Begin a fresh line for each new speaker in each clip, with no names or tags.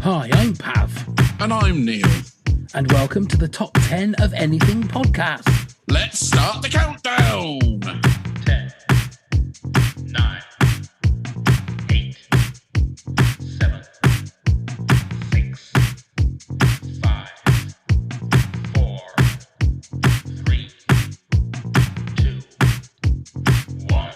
Hi, I'm Pav.
And I'm Neil.
And welcome to the Top 10 of Anything podcast.
Let's start the countdown.
10, 9, 8, 7, 6, 5, 4, 3, 2, 1.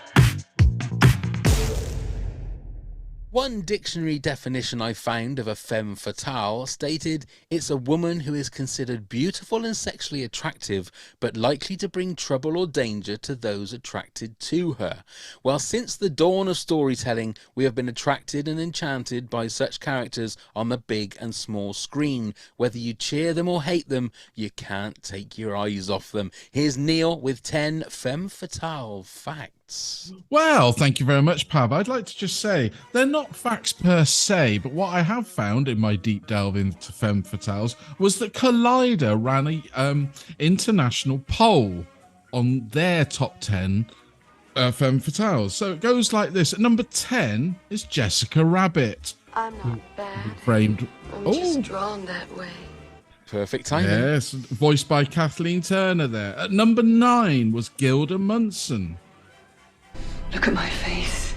One dictionary definition I found of a femme fatale stated it's a woman who is considered beautiful and sexually attractive, but likely to bring trouble or danger to those attracted to her. Well, since the dawn of storytelling, we have been attracted and enchanted by such characters on the big and small screen. Whether you cheer them or hate them, you can't take your eyes off them. Here's Neil with 10 femme fatale facts.
Well, thank you very much, Pav. I'd like to just say they're not facts per se, but what I have found in my deep delve into femme fatales was that Collider ran a international poll on their top 10 femme fatales. So it goes like this. At number 10 is Jessica Rabbit.
I'm not bad.
Framed.
I'm just drawn that way.
Perfect timing.
Yes, voiced by Kathleen Turner there. At number 9 was Gilda Munson.
Look at my face.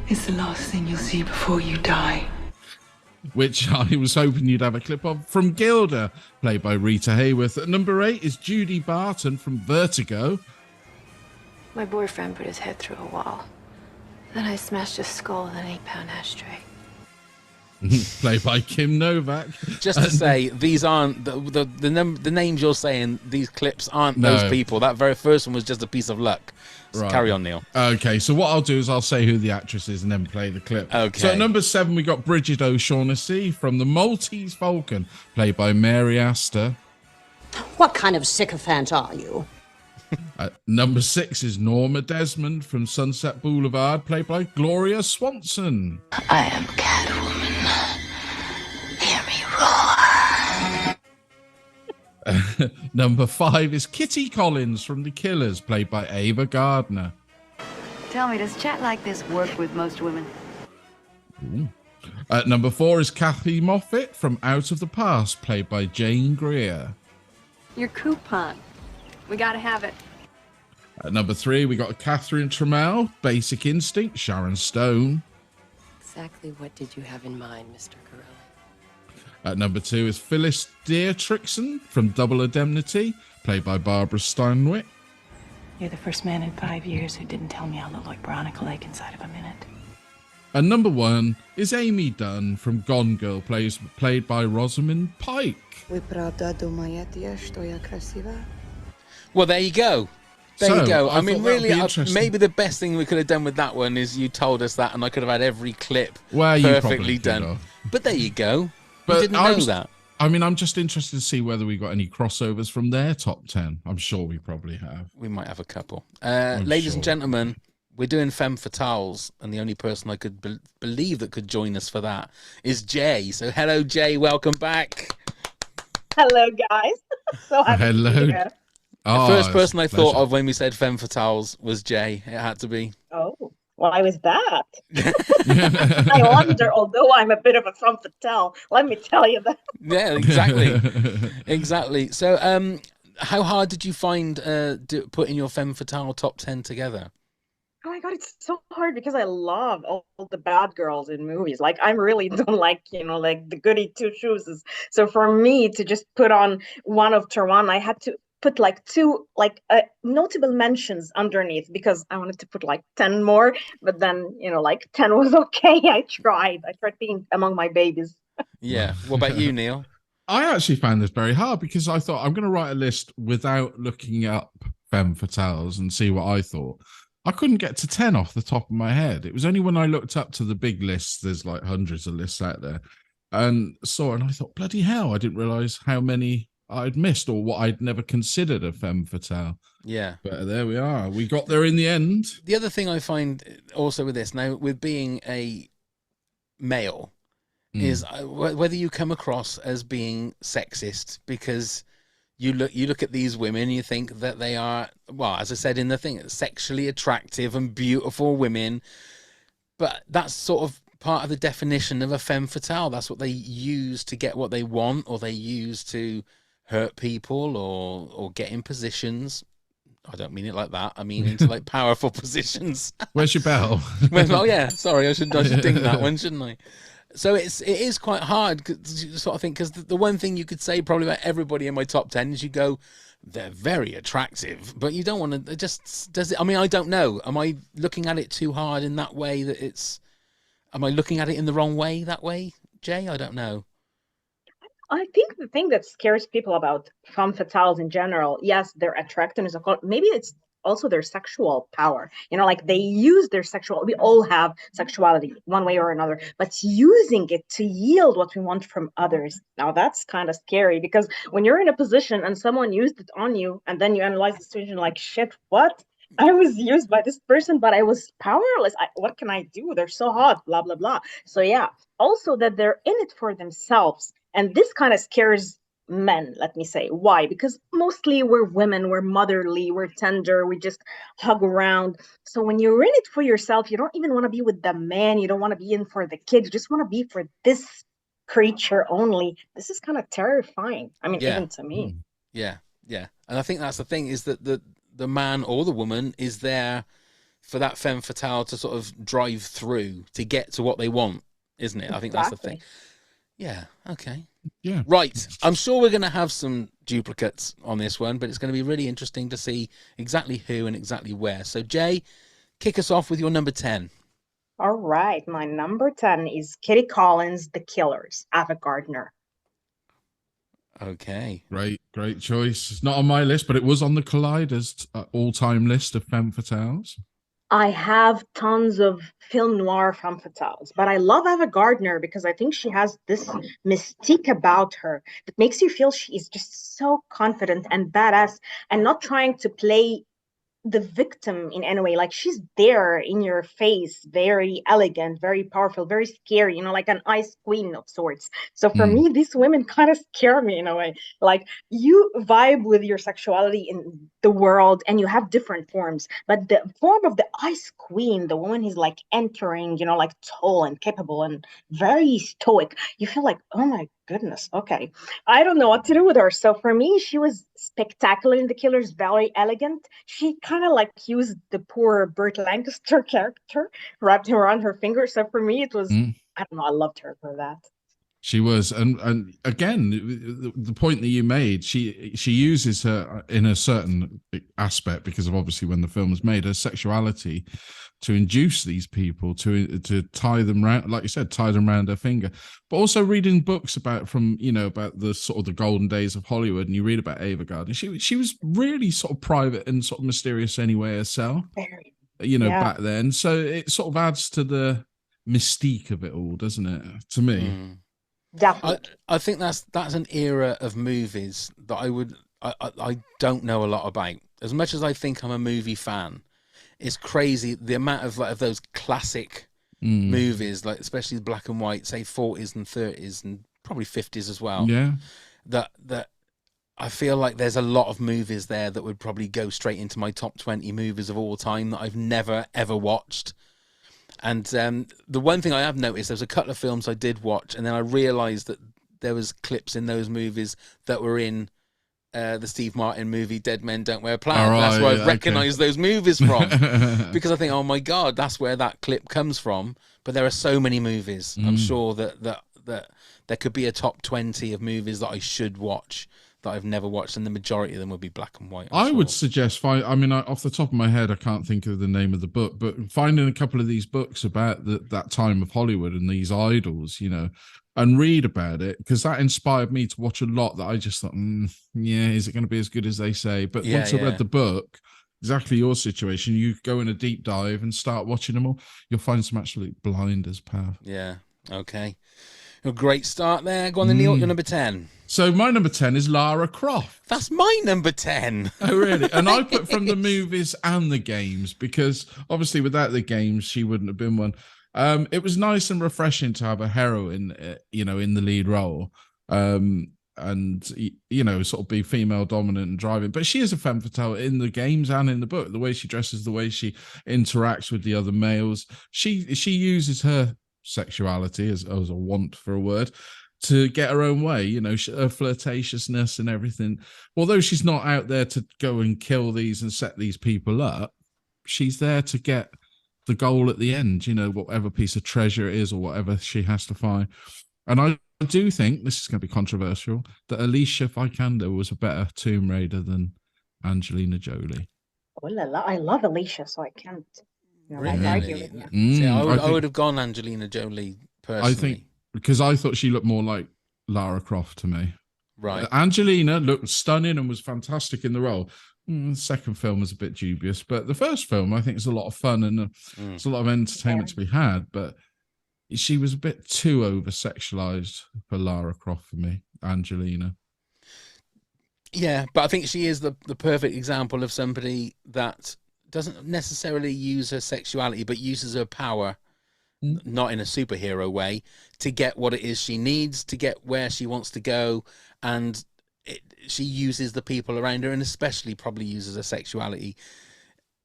It's the last thing you'll see before you die.
Which I was hoping you'd have a clip of, from Gilda, played by Rita Hayworth. At number 8 is Judy Barton from Vertigo.
My boyfriend put his head through a wall. Then I smashed his skull with an 8-pound ashtray.
Played by Kim Novak.
Just to say, these aren't the names you're saying. These clips aren't those people. That very first one was just a piece of luck. So
Right.
Carry on, Neil.
Okay, so what I'll do is I'll say who the actress is and then play the clip.
Okay.
So at number 7 we got Bridget O'Shaughnessy from The Maltese Falcon, played by Mary Astor.
What kind of sycophant are you?
At number 6 is Norma Desmond from Sunset Boulevard, played by Gloria Swanson.
I am Catwoman. Hear me roar.
Number 5 is Kitty Collins from The Killers, played by Ava Gardner.
Tell me, does chat like this work with most women?
At number 4 is Kathy Moffat from Out of the Past, played by Jane Greer.
Your coupon. We gotta have it.
At number 3 we got Catherine Trammell, Basic Instinct, Sharon Stone.
Exactly what did you have in mind, Mr. Corelli?
At number 2 is Phyllis Dietrichson from Double Indemnity, played by Barbara Stanwyck.
You're the first man in 5 years who didn't tell me I look like Veronica Lake inside of a minute.
And number 1 is Amy Dunn from Gone Girl, played by Rosamund Pike.
Well, there you go. There you go. I mean, really, maybe the best thing we could have done with that one is you told us that, and I could have had every clip perfectly done. But there you go. But didn't know that.
I mean, I'm just interested to see whether we got any crossovers from their top 10. I'm sure we probably have.
We might have a couple. Ladies and gentlemen, we're doing Femme Fatales, and the only person I could believe that could join us for that is Jay. So hello, Jay. Welcome back.
Hello, guys. So happy
Hello.
to be here.
The first person I thought of when we said Femme Fatales was Jay. It had to be.
Oh, why was that? I wonder, although I'm a bit of a femme fatale, let me tell you that.
Yeah, exactly. Exactly. So, how hard did you find putting your Femme Fatale top 10 together?
Oh my God, it's so hard because I love all the bad girls in movies. Like, I really don't like, like the goody two shoes. So for me to just put on one after one, I had to put like two notable mentions underneath because I wanted to put like 10 more, but then 10 was okay. I tried being among my babies.
Yeah. What about you, Neil?
I actually found this very hard because I thought I'm going to write a list without looking up femme fatales and see what I thought. I couldn't get to 10 off the top of my head. It was only when I looked up to the big lists, there's like hundreds of lists out there, and saw it and I thought, bloody hell, I didn't realize how many I'd missed or what I'd never considered a femme fatale.
Yeah.
But there we are. We got there in the end.
The other thing I find also with this, now with being a male, is whether you come across as being sexist, because you look at these women and you think that they are, well, as I said in the thing, sexually attractive and beautiful women, but that's sort of part of the definition of a femme fatale. That's what they use to get what they want, or they use to hurt people or get in positions. I don't mean it like that. I mean into like powerful positions.
Where's your bell?
Oh yeah, sorry, I should ding that one, shouldn't I? So it is quite hard sort of thing, because the one thing you could say probably about everybody in my top 10 is you go, they're very attractive, but you don't want to just, does it? I mean, I don't know. Am I looking at it too hard in that way that it's, am I looking at it in the wrong way that way, Jay? I don't know.
I think the thing that scares people about femme fatales in general, yes, their attractiveness, of course, maybe it's also their sexual power. You know, like they use their sexual, we all have sexuality one way or another, but using it to yield what we want from others. Now that's kind of scary, because when you're in a position and someone used it on you, and then you analyze the situation like, shit, what? I was used by this person, but I was powerless. What can I do? They're so hot, blah, blah, blah. So yeah, also that they're in it for themselves. And this kind of scares men, let me say. Why? Because mostly we're women, we're motherly, we're tender, we just hug around. So when you're in it for yourself, you don't even want to be with the man, you don't want to be in for the kids, you just want to be for this creature only. This is kind of terrifying. I mean, even to me.
Yeah, yeah. And I think that's the thing, is that the man or the woman is there for that femme fatale to sort of drive through to get to what they want, isn't it? I think that's the thing. Yeah, okay.
Yeah.
Right. I'm sure we're going to have some duplicates on this one, but it's going to be really interesting to see exactly who and exactly where. So, Jay, kick us off with your number 10.
All right. My number 10 is Kitty Collins' The Killers, Ava Gardner.
Okay.
Great choice. It's not on my list, but it was on the Collider's all-time list of femme fatales.
I have tons of film noir femme fatales, but I love Ava Gardner because I think she has this mystique about her that makes you feel she is just so confident and badass and not trying to play the victim in any way. Like, she's there in your face, very elegant, very powerful, very scary, you know, like an ice queen of sorts. So for me, these women kind of scare me in a way. Like, you vibe with your sexuality in the world and you have different forms, but the form of the ice queen, the woman who's like entering, you know, like tall and capable and very stoic, you feel like, oh my goodness, okay, I don't know what to do with her. So for me, she was spectacular in The Killers, very elegant. She kind of like used the poor Burt Lancaster character, wrapped him around her finger. So for me, it was, I don't know, I loved her for that.
She was, and again, the point that you made, she uses her in a certain aspect, because of obviously when the film was made, her sexuality to induce these people to tie them round, like you said, tie them around her finger. But also reading books about the sort of the golden days of Hollywood, and you read about Ava Gardner. She was really sort of private and sort of mysterious anyway herself.
Very.
Back then. So it sort of adds to the mystique of it all, doesn't it? To me.
Definitely.
I think that's an era of movies that I don't know a lot about. As much as I think I'm a movie fan, it's crazy the amount of those classic movies, like especially the black and white, say 40s and 30s and probably 50s as well.
Yeah.
That I feel like there's a lot of movies there that would probably go straight into my top 20 movies of all time that I've never ever watched. And the one thing I have noticed, there's a couple of films I did watch, and then I realised that there was clips in those movies that were in the Steve Martin movie Dead Men Don't Wear Plaid.
Right,
that's where I've recognised those movies from. Because I think, oh my God, that's where that clip comes from. But there are so many movies. I'm sure that there could be a top 20 of movies that I should watch that I've never watched, and the majority of them would be black and white.
I would suggest, off the top of my head, I can't think of the name of the book, but finding a couple of these books about that time of Hollywood and these idols, and read about it, because that inspired me to watch a lot that I just thought, is it going to be as good as they say? But once I read the book, exactly your situation, you go in a deep dive and start watching them all, you'll find some absolute blinders, pal.
Yeah, okay. A great start there. Go on, Neil, your number 10.
So my number 10 is Lara Croft.
That's my number 10.
Oh, really? And I put from the movies and the games, because obviously without the games, she wouldn't have been one. It was nice and refreshing to have a heroine, in the lead role, and, sort of be female dominant and driving. But she is a femme fatale in the games and in the book. The way she dresses, the way she interacts with the other males. She uses her sexuality, as a want for a word, to get her own way. You know, her flirtatiousness and everything. Although she's not out there to go and kill these and set these people up, she's there to get the goal at the end, you know, whatever piece of treasure it is or whatever she has to find. And I do think, this is going to be controversial, that Alicia Vikander was a better Tomb Raider than Angelina Jolie.
Oh la la, I love Alicia, so I can't
Really?
argue with you.
See, I would have gone Angelina Jolie personally.
I think because I thought she looked more like Lara Croft to me.
Right.
Angelina looked stunning and was fantastic in the role. The second film was a bit dubious, but the first film I think is a lot of fun and there's a lot of entertainment to be had. But she was a bit too over sexualized for Lara Croft for me, Angelina.
Yeah, but I think she is the perfect example of somebody that doesn't necessarily use her sexuality, but uses her power, not in a superhero way, to get what it is she needs, to get where she wants to go. And she uses the people around her, and especially probably uses her sexuality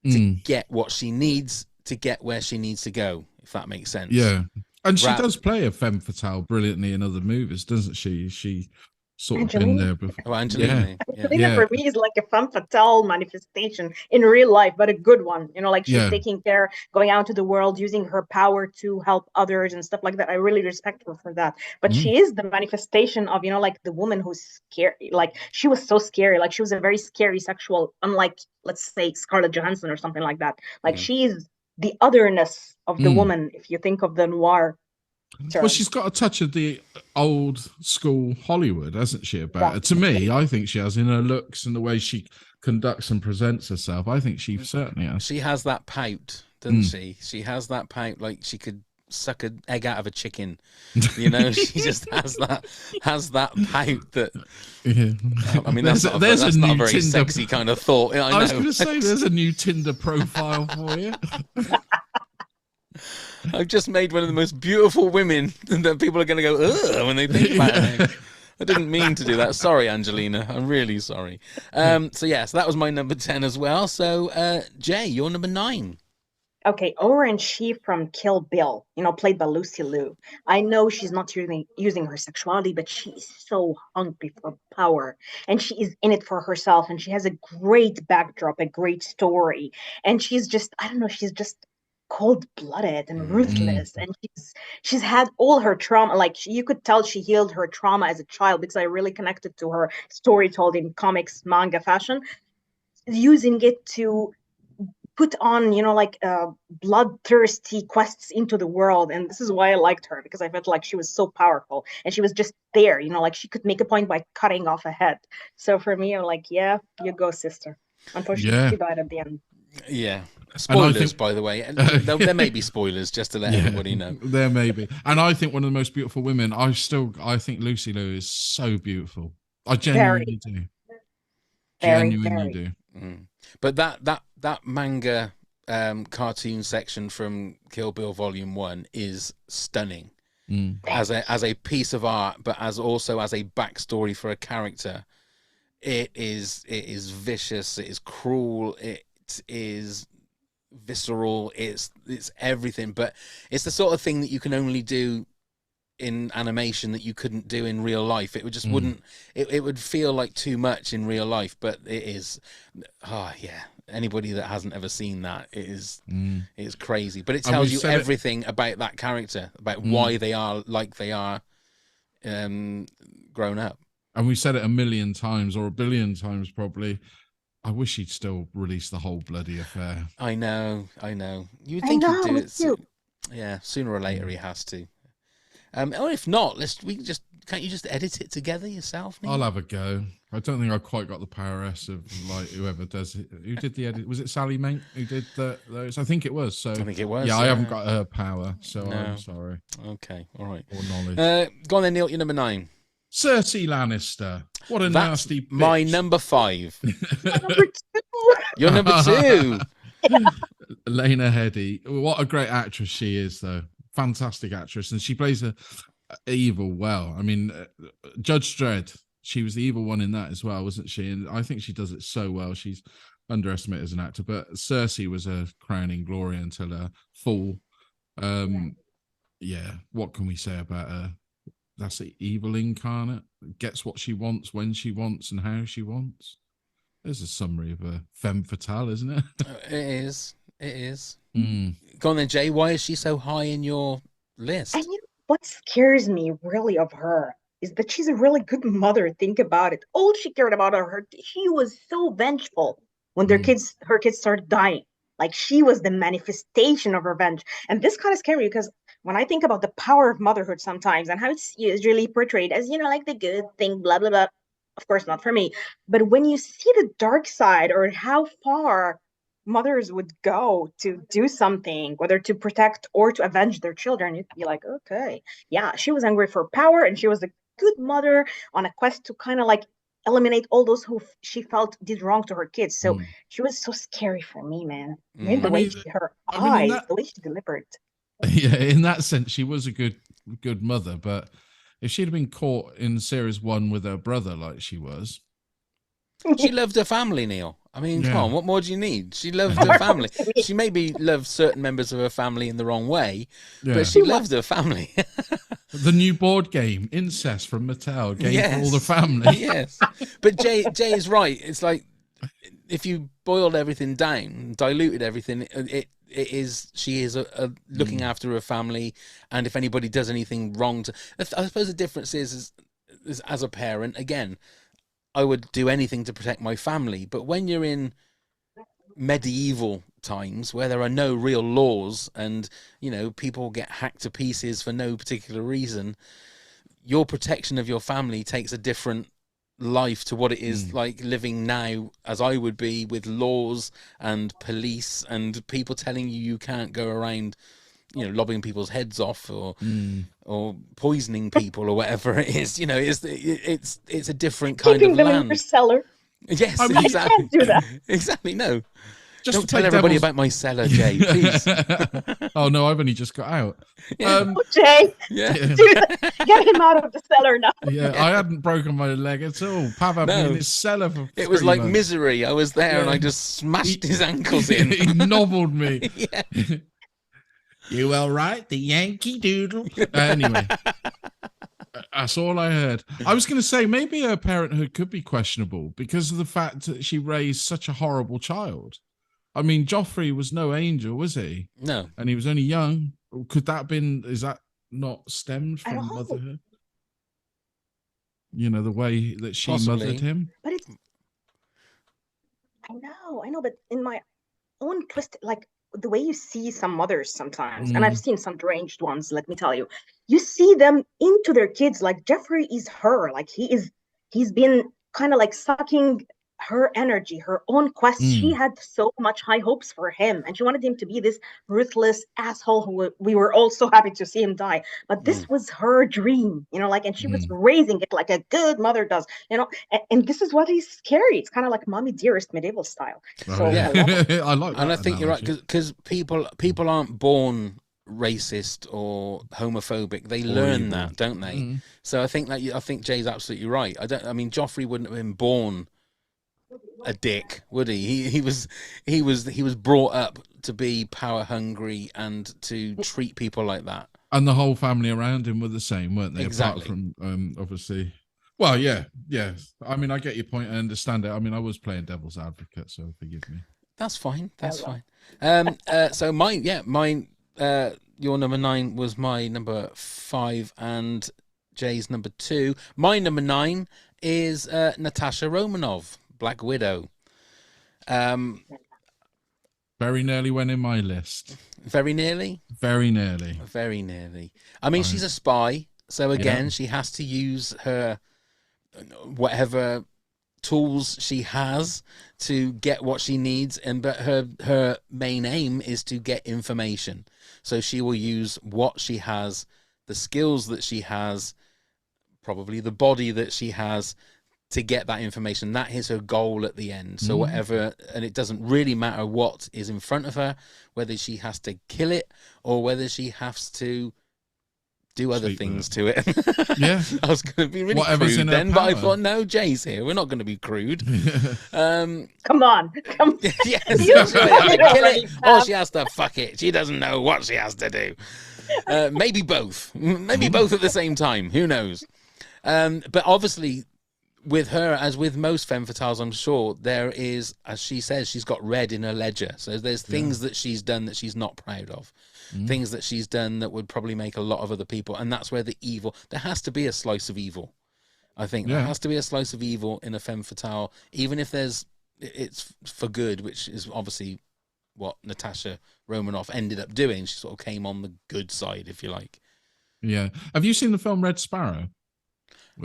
to get what she needs to get where she needs to go, if that makes sense.
Yeah. And she does play a femme fatale brilliantly in other movies, doesn't she? She sort of been there before.
Oh, Angelina.
Angelina for me is like a femme fatale manifestation in real life, but a good one. You know, like she's taking care, going out to the world, using her power to help others and stuff like that. I really respect her for that. But she is the manifestation of, you know, like the woman who's scary. Like she was so scary. Like she was a very scary sexual, unlike, let's say, Scarlett Johansson or something like that. Like she's the otherness of the woman, if you think of the noir term.
Well, she's got a touch of the old school Hollywood, hasn't she, about her? To me, I think she has, in her looks and the way she conducts and presents herself. I think she certainly has.
She has that pout, doesn't she? She has that pout, like she could suck an egg out of a chicken. You know, she just has that pout that. I mean, that's not a very sexy kind of thought. I
was going to say, there's a new Tinder profile for you.
I've just made one of the most beautiful women that people are going to go, ugh, when they think about it. I didn't mean to do that. Sorry, Angelina. I'm really sorry. So that was my number 10 as well. So, Jay, you're number 9.
Okay, Oren Shi from Kill Bill, you know, played by Lucy Liu. I know she's not using her sexuality, but she's so hungry for power. And she is in it for herself. And she has a great backdrop, a great story. And she's just, I don't know, she's just cold-blooded and ruthless, and she's had all her trauma. Like you could tell she healed her trauma as a child, because I really connected to her story told in comics, manga fashion, using it to put on, you know, like bloodthirsty quests into the world. And this is why I liked her, because I felt like she was so powerful and she was just there, you know, like she could make a point by cutting off a head. So for me, I'm like, yeah, you go, sister. Unfortunately, she died at the end.
Yeah. Spoilers, by the way. And there may be spoilers, just to let everybody know.
There may be. And I think one of the most beautiful women, I think Lucy Liu is so beautiful. I genuinely do. Genuinely do.
But that manga cartoon section from Kill Bill Volume 1 is stunning. As a piece of art, but as a backstory for a character. It is vicious, it is cruel, it is visceral, it's everything, but it's the sort of thing that you can only do in animation that you couldn't do in real life. It would just wouldn't, it would feel like too much in real life, but it is, anybody that hasn't ever seen that, it is crazy. But it tells you everything about that character, about why they are like they are grown up.
And we said it a million times, or a billion times probably, I wish he'd still release the whole bloody affair.
I know. You would think he'd do it. Yeah, sooner or later he has to. Or if not, can't you just edit it together yourself? Maybe?
I'll have a go. I don't think I quite got the prowess of like whoever does it. Who did the edit? Was it Sally Mink who did those? I think it was. So I think it was. Yeah, I haven't got her power, so no. I'm sorry.
Okay, all right.
Or knowledge.
Go on then, Neil. You're number 9.
Cersei Lannister. What a nasty bitch.
My number 5. You're number 2.
Lena Headey. What a great actress she is, though. Fantastic actress. And she plays a evil well. I mean, Judge Dredd, she was the evil one in that as well, wasn't she? And I think she does it so well. She's underestimated as an actor. But Cersei was a crowning glory until her fall. yeah, what can we say about her? That's the evil incarnate. Gets what she wants when she wants and how she wants. There's a summary of a femme fatale, isn't it?
It is. It is.
Mm.
Go on then, Jay. Why is she so high in your list?
And you know what scares me really of her is that she's a really good mother. Think about it. All she cared about she was so vengeful when her kids started dying. Like she was the manifestation of revenge. And this kind of scares me because when I think about the power of motherhood sometimes and how it's usually portrayed as, like the good thing, blah, blah, blah. Of course, not for me. But when you see the dark side or how far mothers would go to do something, whether to protect or to avenge their children, you'd be like, okay, yeah, she was angry for power and she was a good mother on a quest to kind of like eliminate all those who she felt did wrong to her kids. So she was so scary for me, man. The way her eyes, the way she delivered.
Yeah, in that sense, she was a good mother. But if she'd have been caught in series 1 with her brother like she was,
she loved her family, Neil. I mean, come on, what more do you need? She loved her family. She maybe loved certain members of her family in the wrong way, but she loved her family.
The new board game, Incest from Mattel, game for all the family.
Yes. But Jay is right. It's like if you boiled everything down, diluted everything, she is looking after her family, and if anybody does anything wrong I suppose the difference is as a parent, again, I would do anything to protect my family. But when you're in medieval times where there are no real laws and, people get hacked to pieces for no particular reason, your protection of your family takes a different life to what it is like living now, as I would be, with laws and police and people telling you can't go around lobbing people's heads off or poisoning people or whatever it is. It's a different kind
Keeping
of
them
land.
in your cellar.
Yes,
I mean,
exactly.
You can't do that.
Exactly, no.
Just
Don't tell everybody about my cellar, Jay, please.
Oh no, I've only just got out.
Jay,
Yeah.
get him out of the cellar now.
Yeah, I hadn't broken my leg at all. Pav had me in his cellar for
It was
3
like
months.
Misery. I was there and I just smashed his ankles in.
He nobbled me.
Yeah.
You all right? The Yankee Doodle. Anyway, that's all I heard. I was going to say maybe her parenthood could be questionable because of the fact that she raised such a horrible child. I mean, Joffrey was no angel, was he?
No.
And he was only young. Could that have been, is that not stemmed from motherhood? The way that she mothered him?
But it's, I know, but in my own twist, like the way you see some mothers sometimes, and I've seen some deranged ones, let me tell you, you see them into their kids. Like Jeffrey is her, like he's been kind of like sucking her energy, her own quest. She had so much high hopes for him, and she wanted him to be this ruthless asshole who we were all so happy to see him die. But this was her dream, and she was raising it like a good mother does, and this is what is scary. It's kind of like mommy dearest medieval style. So
yeah.
I like that.
And I think you're right, because people aren't born racist or homophobic. They learn that, don't they? So I think Jay's absolutely right. I mean Joffrey wouldn't have been born a dick, would he? He was brought up to be power hungry and to treat people like that.
And the whole family around him were the same, weren't they?
Exactly.
Apart from obviously. Well, yeah. I mean, I get your point. I understand it. I mean, I was playing devil's advocate, so forgive me.
That's fine. That's fine. So mine, your number 9 was my number 5 and Jay's number 2. My number 9 is Natasha Romanoff, Black Widow.
Very nearly went in my list.
Very nearly?
Very nearly.
Very nearly. I mean, she's a spy, so again, she has to use her whatever tools she has to get what she needs, but her main aim is to get information. So she will use what she has, the skills that she has, probably the body that she has, to get that information. That is her goal at the end. So whatever, and it doesn't really matter what is in front of her, whether she has to kill it or whether she has to do other things to it.
Yeah.
I was going to be really
Whatever's
crude
in her
then, but I
power.
thought, no, Jay's here. We're not going to be crude.
Come on.
Yes. Kill it, or she has to fuck it. She doesn't know what she has to do. Maybe both. Maybe both at the same time. Who knows? But obviously, with her, as with most femme fatales, I'm sure there is, as she says, she's got red in her ledger. So there's things that she's done that she's not proud of, things that she's done that would probably make a lot of other people, and that's where the evil. There has to be a slice of evil. I think there has to be a slice of evil in a femme fatale, even if it's for good, which is obviously what Natasha Romanoff ended up doing. She sort of came on the good side, if you like.
Yeah. Have you seen the film Red Sparrow?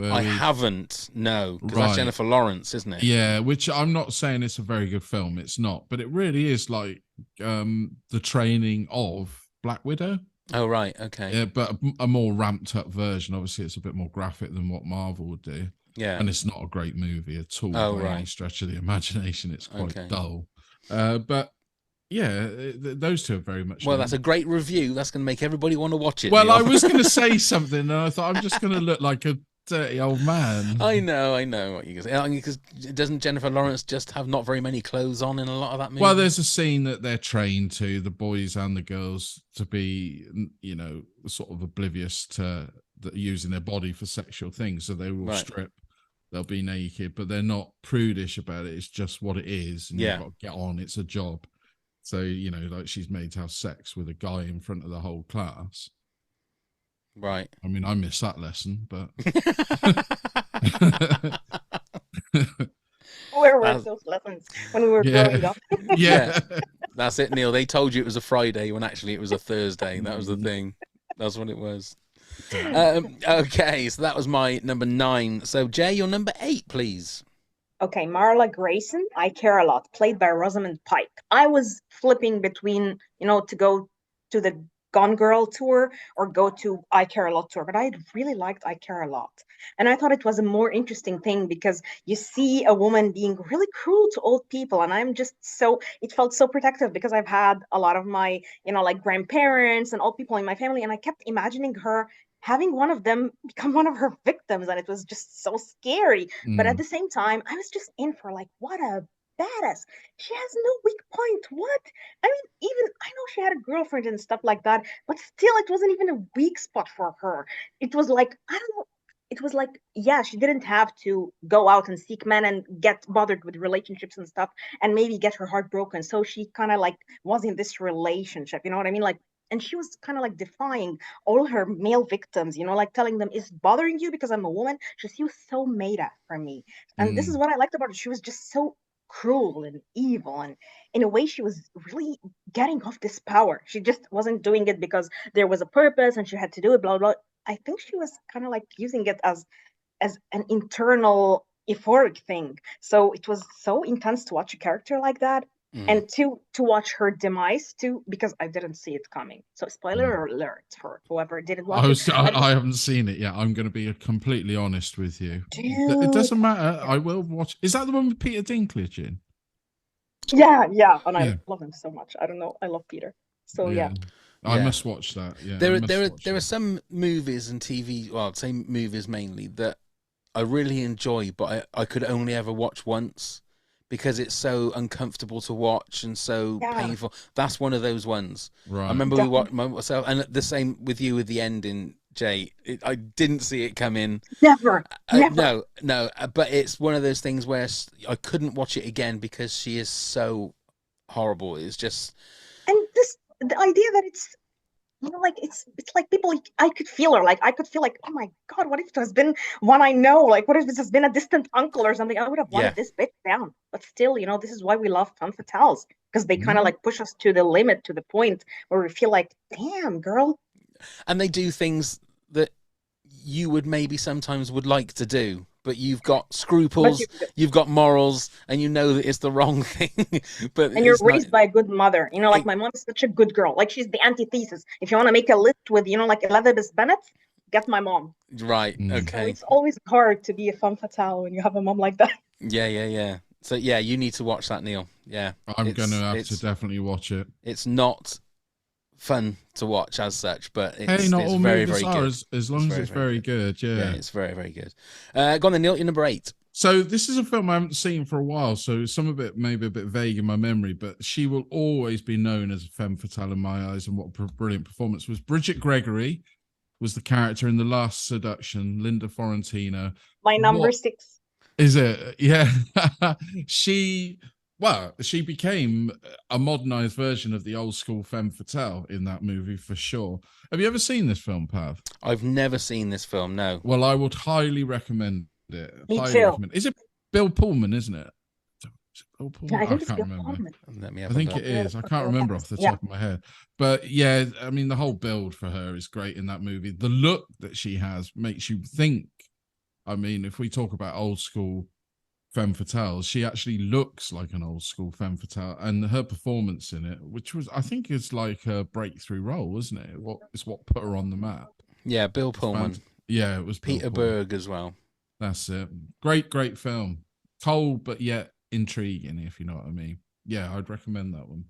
I haven't, no, because that's Jennifer Lawrence, isn't it?
Yeah, which I'm not saying it's a very good film. It's not, but it really is like the training of Black Widow.
Oh, right, okay.
Yeah, but a more ramped up version. Obviously, it's a bit more graphic than what Marvel would do.
Yeah.
And it's not a great movie at all by any stretch of the imagination. It's quite dull. But yeah, those two are very much.
Well, that's a great review. That's going to make everybody want to watch it.
Well,
Neil.
I was going to say something, and I thought I'm just going to look like a dirty old man.
I know what you say. Because doesn't Jennifer Lawrence just have not very many clothes on in a lot of that movie?
Well, there's a scene that they're trained to, the boys and the girls, to be, you know, sort of oblivious to using their body for sexual things. So they will strip, they'll be naked, but they're not prudish about it. It's just what it is. And you've got to get on. It's a job. So, you know, like she's made to have sex with a guy in front of the whole class.
Right.
I mean, I missed that lesson, but
Where were those lessons when we were growing up?
Yeah.
That's it, Neil. They told you it was a Friday when actually it was a Thursday. That was the thing. That's what it was. Okay, so that was my number 9. So, Jay, your number 8, please.
Okay, Marla Grayson, I Care a Lot, played by Rosamund Pike. I was flipping between, you know, to go to the Gone Girl tour or go to I Care a Lot tour, but I really liked I Care a Lot. And I thought it was a more interesting thing because you see a woman being really cruel to old people. And I'm just it felt so protective because I've had a lot of my, you know, like grandparents and old people in my family. And I kept imagining her having one of them become one of her victims. And it was just so scary. But at the same time, I was just in for like, what a badass. She has no weak point. What? I mean, even I know she had a girlfriend and stuff like that, but still, it wasn't even a weak spot for her. It was like, I don't know. It was like, yeah, she didn't have to go out and seek men and get bothered with relationships and stuff and maybe get her heart broken. So she kind of like was in this relationship, you know what I mean? Like, and she was kind of like defying all her male victims, you know, like telling them, "Is bothering you because I'm a woman?" She was so meta for me. And this is what I liked about her. She was just so cruel and evil, and in a way she was really getting off this power. She just wasn't doing it because there was a purpose and she had to do it, blah blah. I think she was kind of like using it as an internal euphoric thing. So it was so intense to watch a character like that and to watch her demise too, because I didn't see it coming. So spoiler alert for whoever didn't watch it.
I haven't seen it yet. I'm going to be completely honest with you.
Dude.
It doesn't matter. I will watch. Is that the one with Peter Dinklage in?
Yeah. And I love him so much. I don't know. I love Peter. So yeah.
I must watch that. Yeah,
there are some movies and TV, well, I'd say movies mainly, that I really enjoy, but I could only ever watch once because it's so uncomfortable to watch and so painful. That's one of those ones. Right. I remember we watched myself, and the same with you with the ending, Jay. I didn't see it come in.
Never.
No. But it's one of those things where I couldn't watch it again because she is so horrible. It's just.
And the idea that it's, you know, like it's like people, I could feel her, like I could feel like, oh my God, what if it has been one I know? Like, what if this has been a distant uncle or something? I would have wanted this bitch down. But still, you know, this is why we love femme fatales, because they kind of like push us to the limit, to the point where we feel like, damn, girl.
And they do things that you would maybe sometimes would like to do, but you've got scruples, you've got morals, and you know that it's the wrong thing. And
you're raised by a good mother. You know, like my mom is such a good girl. Like she's the antithesis. If you want to make a list with, you know, like Elizabeth Bennet, get my mom.
Right. Okay.
So it's always hard to be a femme fatale when you have a mom like that.
Yeah. So yeah, you need to watch that, Neil. Yeah.
I'm going to have to definitely watch it.
It's not fun to watch as such, but it's,
not
it's
all
very,
movies
very
are
good.
As long as it's very good. Yeah,
it's very, very good. Go on then, Neil, you're number 8.
So this is a film I haven't seen for a while, so some of it may be a bit vague in my memory, but she will always be known as a femme fatale in my eyes, and what a brilliant performance. Was Bridget Gregory was the character in The Last Seduction, Linda Fiorentino.
My number
What
6.
is it? Yeah. she became a modernized version of the old school femme fatale in that movie for sure. Have you ever seen this film, Pav?
I've never seen this film, no.
Well, I would highly recommend it.
Me
Highly
too.
recommend. Is it Bill Pullman, isn't it? Is it Bill Pullman?
I think it's
can't
Bill
remember.
Pullman.
Let me have
I
a
think
look.
it is. I can't remember off the
Yeah.
top of my head. But yeah, I mean, the whole build for her is great in that movie. The look that she has makes you think. I mean, if we talk about old school femme fatales, she actually looks like an old school femme fatale, and her performance in it, which was, I think, is like a breakthrough role, isn't it? It's what put her on the map.
Yeah, Bill Pullman.
Yeah, it was Bill
Peter
Pullman.
Berg as well.
That's it. Great film. Cold but yet intriguing, if you know what I mean. Yeah, I'd recommend that one.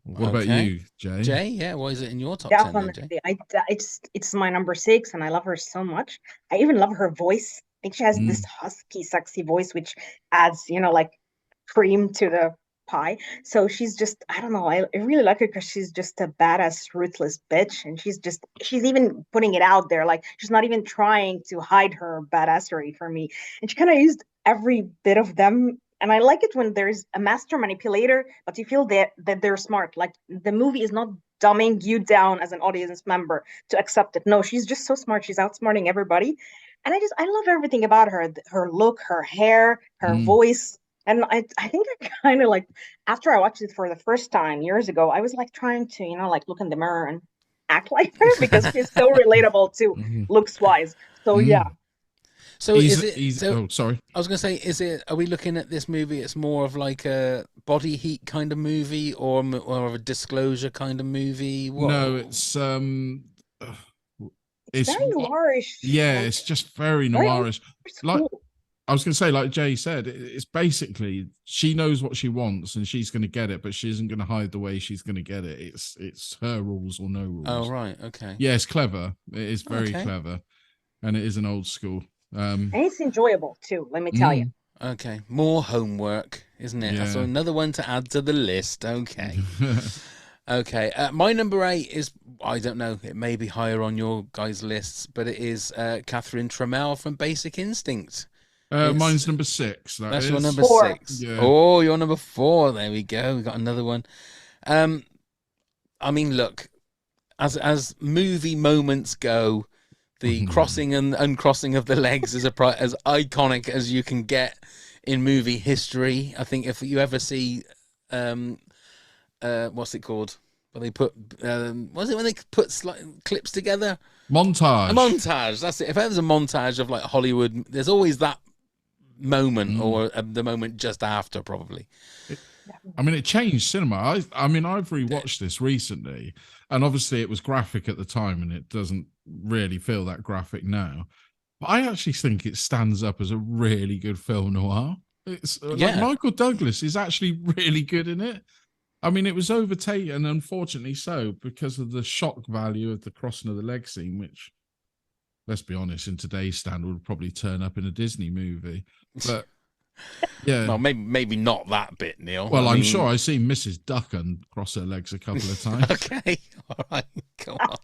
What about you, Jay?
Jay, yeah, why is it in your top 10 then, Jay?
It's my number 6, and I love her so much. I even love her voice. I think she has this husky, sexy voice, which adds, like cream to the pie. So she's just, I don't know, I really like her because she's just a badass, ruthless bitch, and she's even putting it out there. Like, she's not even trying to hide her badassery for me, and she kind of used every bit of them. And I like it when there's a master manipulator, but you feel that they're smart. Like, the movie is not dumbing you down as an audience member to accept it. No, she's just so smart. She's outsmarting everybody. And I love everything about her. Her look, her hair, her voice. And I think I kind of like, after I watched it for the first time years ago, I was like trying to, like look in the mirror and act like her because she's so relatable to looks wise. So yeah.
So
oh, sorry.
I was going to say, are we looking at this movie? It's more of like a body heat kind of movie, or a disclosure kind of movie? What?
No, it's
very noirish.
Yeah, it's just very noirish. Like I was going to say, like Jay said, it's basically she knows what she wants and she's going to get it, but she isn't going to hide the way she's going to get it. It's her rules or no rules.
Oh right, okay.
Yeah, it's clever. It is very clever, and it is an old school.
And it's enjoyable too, let me tell you.
Okay, more homework, isn't it?
Yeah.
So another one to add to the list. Okay. Okay, my number 8 is, I don't know, it may be higher on your guys' lists, but it is Catherine Trammell from Basic Instinct.
Mine's number 6.
That's your number 6.
Yeah.
Oh, you're number 4. There we go. We got another one. I mean, look, as movie moments go, the crossing and uncrossing of the legs is as iconic as you can get in movie history. I think if you ever see, what's it called? When they put, was it when they put clips together?
Montage.
A montage. That's it. If there's a montage of like Hollywood, there's always that moment or the moment just after, probably.
I mean, it changed cinema. I mean, I've rewatched this recently, and obviously it was graphic at the time, and it doesn't really feel that graphic now. But I actually think it stands up as a really good film noir. It's like Michael Douglas is actually really good in it. I mean, it was overtaken, unfortunately so, because of the shock value of the crossing of the leg scene, which, let's be honest, in today's standard would probably turn up in a Disney movie. But yeah,
well, maybe not that bit, Neil.
Well, I'm sure I've seen Mrs. Duck uncross her legs a couple of times.
Okay, all right, go on.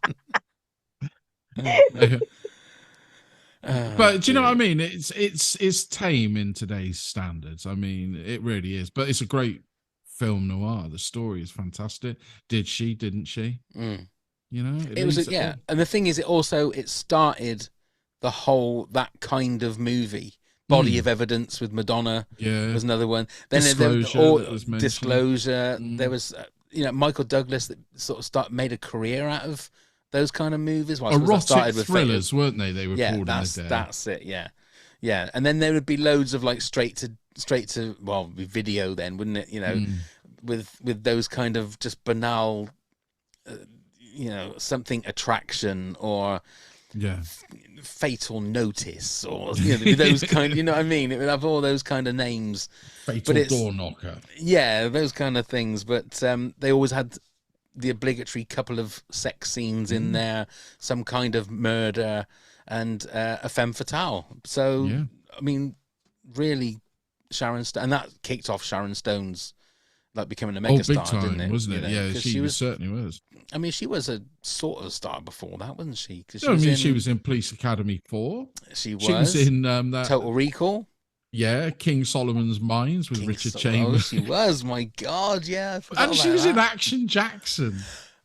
But do you know what I mean? It's tame in today's standards. I mean, it really is. But it's a great film noir. The story is fantastic. Did she? Didn't she? You know,
it was and the thing is, it started the whole that kind of movie. Body of Evidence with Madonna was another one. Then Disclosure. There was Michael Douglas that sort of made a career out of those kind of movies. Well,
erotic thrillers, weren't they? They were called in the day.
That's it. Yeah. And then there would be loads of like straight to video then, wouldn't it? You know, with those kind of just banal, something attraction or Fatal Notice or those kind. You know what I mean? It would have all those kind of names.
Fatal Door Knocker.
Yeah, those kind of things. But they always had the obligatory couple of sex scenes in there, some kind of murder, and a femme fatale. So I mean, really Sharon Stone, and that kicked off Sharon Stone's like becoming a
big
megastar,
time,
didn't it?
wasn't it?
You know,
Yeah,
'cause
she certainly was.
I mean, she was a sort of star before that, wasn't she? Because
She was in Police Academy 4.
She
She was in that
Total Recall.
Yeah, King Solomon's Mines with Richard
Oh,
Chambers.
she was. My God, yeah. I forgot
And she
about
was
that.
in Action Jackson.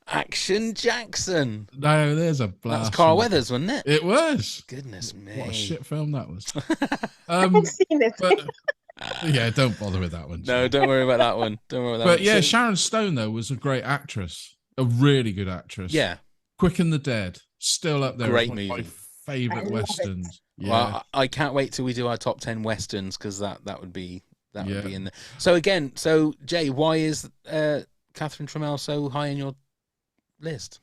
Action Jackson.
No, there's a blast.
That was Carl Weathers, wasn't it?
It was.
Goodness me.
What a shit film that was.
I haven't seen it.
But, yeah, don't bother with that one.
No, don't worry about that one. Don't worry about that
But
one.
yeah,
So-
Sharon Stone, though, was a great actress. A really good actress.
Yeah.
Quick and the Dead. Still up there.
Great
as one of
movie.
my favourite westerns. Yeah.
Well, I can't wait till we do our top 10 westerns, because that would be in there. So again, Jay, why is Catherine Trammell so high in your list?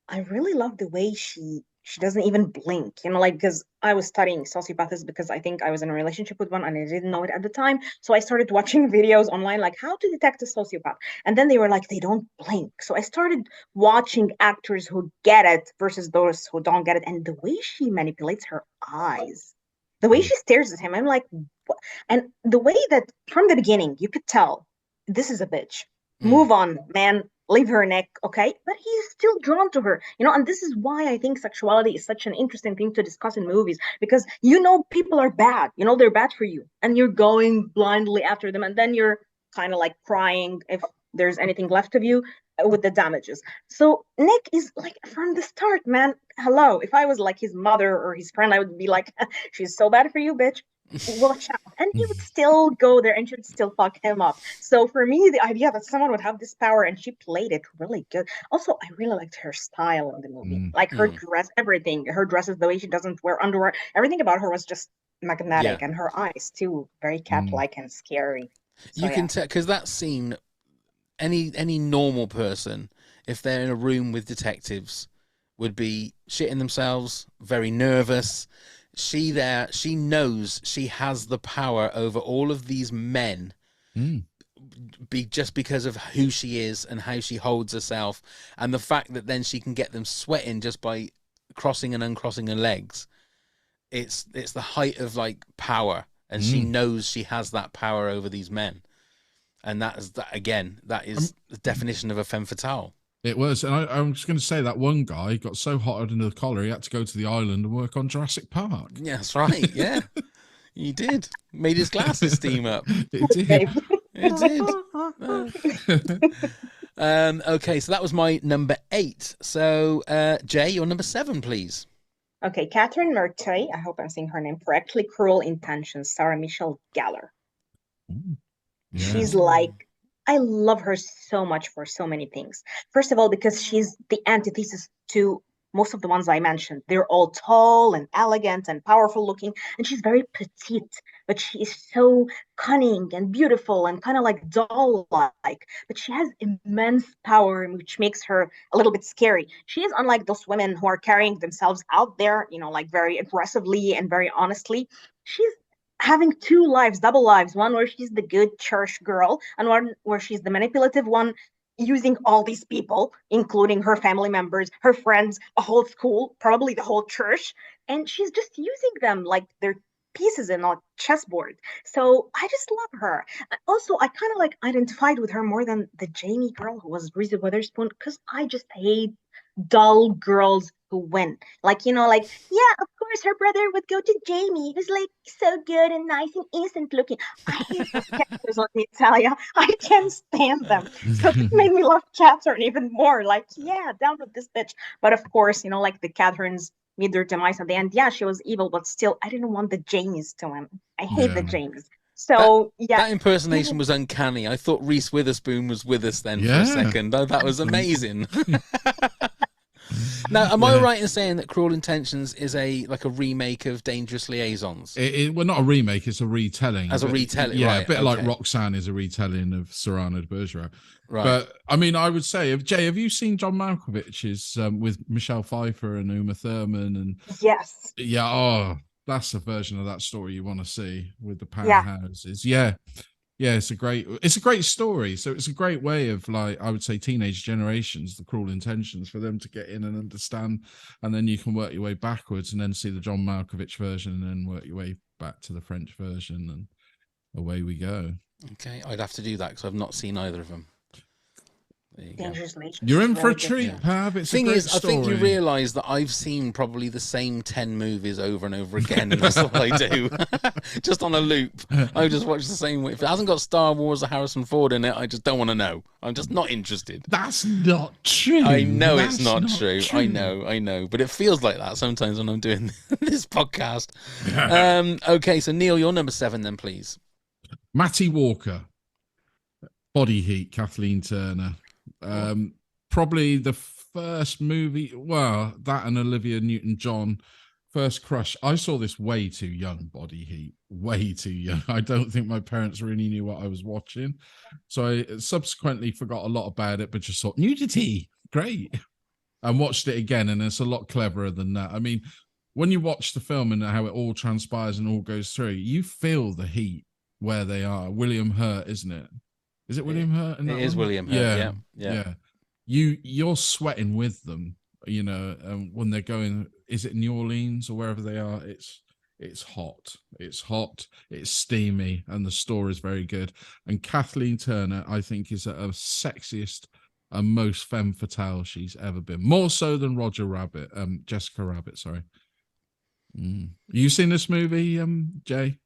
I really love the way she doesn't even blink, like, because I was studying sociopathies because I think I was in a relationship with one and I didn't know it at the time. So I started watching videos online, like how to detect a sociopath. And then they were like, they don't blink. So I started watching actors who get it versus those who don't get it. And the way she manipulates her eyes, the way she stares at him, I'm like, what? And the way that from the beginning, you could tell this is a bitch. Move on, man. Leave her neck, okay? But he's still drawn to her, and this is why I think sexuality is such an interesting thing to discuss in movies, because people are bad, they're bad for you, and you're going blindly after them, and then you're kind of like crying if there's anything left of you with the damages. So Nick is like, from the start, man, hello. If I was like his mother or his friend, I would be like, she's so bad for you, bitch. Watch out. And he would still go there and she would still fuck him up. So for me, the idea that someone would have this power, and she played it really good. Also, I really liked her style in the movie. Like her dress, everything. Her dresses, the way she doesn't wear underwear, everything about her was just magnetic.
Yeah.
And her eyes too, very cat-like and scary. So,
You can tell, because that scene, any normal person, if they're in a room with detectives, would be shitting themselves, very nervous. She knows she has the power over all of these men, just because of who she is and how she holds herself, and the fact that then she can get them sweating just by crossing and uncrossing her legs. It's the height of like power, and she knows she has that power over these men, and that is the definition of a femme fatale.
It was, and I was going to say that one guy got so hot under the collar he had to go to the island and work on Jurassic Park.
Yeah, that's right. Yeah, he did. Made his glasses steam up.
It did.
It did. Okay, so that was my number 8. So, Jay, your number 7, please.
Okay, Catherine Murtry. I hope I'm saying her name correctly. Cruel Intentions. Sarah Michelle Gellar.
Yeah.
She's like, I love her so much for so many things. First of all, because she's the antithesis to most of the ones I mentioned. They're all tall and elegant and powerful looking, and she's very petite, but she is so cunning and beautiful and kind of like doll-like. But she has immense power, which makes her a little bit scary. She is unlike those women who are carrying themselves out there, like very aggressively and very honestly. She's having 2 lives, double lives, one where she's the good church girl and one where she's the manipulative one, using all these people, including her family members, her friends, a whole school, probably the whole church, and she's just using them like they're pieces in a chessboard. So I just love her. Also, I kind of like identified with her more than the Jamie girl who was Reese Witherspoon, because I just hate dull girls who win. Like, yeah, of course her brother would go to Jamie, who's like so good and nice and innocent looking. I hate those characters on Italia. I can't stand them. So it made me love Catherine even more. Like, yeah, down with this bitch. But of course, like the Catherines meet their demise at the end. Yeah, she was evil, but still, I didn't want the Jamies to win. I hate the Jamies. So
that impersonation was uncanny. I thought Reese Witherspoon was with us then for a second. Oh, that was amazing. Now, am I right in saying that Cruel Intentions is a remake of Dangerous Liaisons?
Well, not a remake; it's a retelling.
As a retelling,
yeah,
right,
a bit like Roxanne is a retelling of Cyrano de Bergerac.
Right.
But I mean, I would say, Jay, have you seen John Malkovich's with Michelle Pfeiffer and Uma Thurman? And
yes,
yeah, that's the version of that story you want to see with the powerhouses. Yeah. yeah, it's a great story. So it's a great way of, like, I would say, teenage generations, the cruel intentions, for them to get in and understand, and then you can work your way backwards and then see the John Malkovich version and then work your way back to the French version, and away we go.
Okay, I'd have to do that because I've not seen either of them. There you go.
Dangerous Nature.
You're in for a treat, Pav. It's
Thing
a great
is, I think you
story.
realise that I've seen probably the same 10 movies over and over again, and that's all I do. Just on a loop. I just watch the same. If it hasn't got Star Wars or Harrison Ford in it, I just don't want to know. I'm just not interested.
That's not true.
I know
That's
it's not true. I know. But it feels like that sometimes when I'm doing this podcast. Okay, so Neil, your number 7 then, please.
Matty Walker, Body Heat, Kathleen Turner. Probably the first movie, well, that and Olivia Newton-John, first crush. I saw this way too young, Body Heat, way too young. I don't think my parents really knew what I was watching. So I subsequently forgot a lot about it, but just thought, nudity, great. And watched it again, and it's a lot cleverer than that. I mean, when you watch the film and how it all transpires and all goes through, you feel the heat where they are. William Hurt, isn't it? Is it William Hurt?
It is William Hurt, yeah.
You're sweating with them, you know, when they're going, is it New Orleans or wherever they are? It's hot, it's steamy, and the story is very good. And Kathleen Turner, I think, is the sexiest and most femme fatale she's ever been, more so than Jessica Rabbit, sorry. You seen this movie, Jay?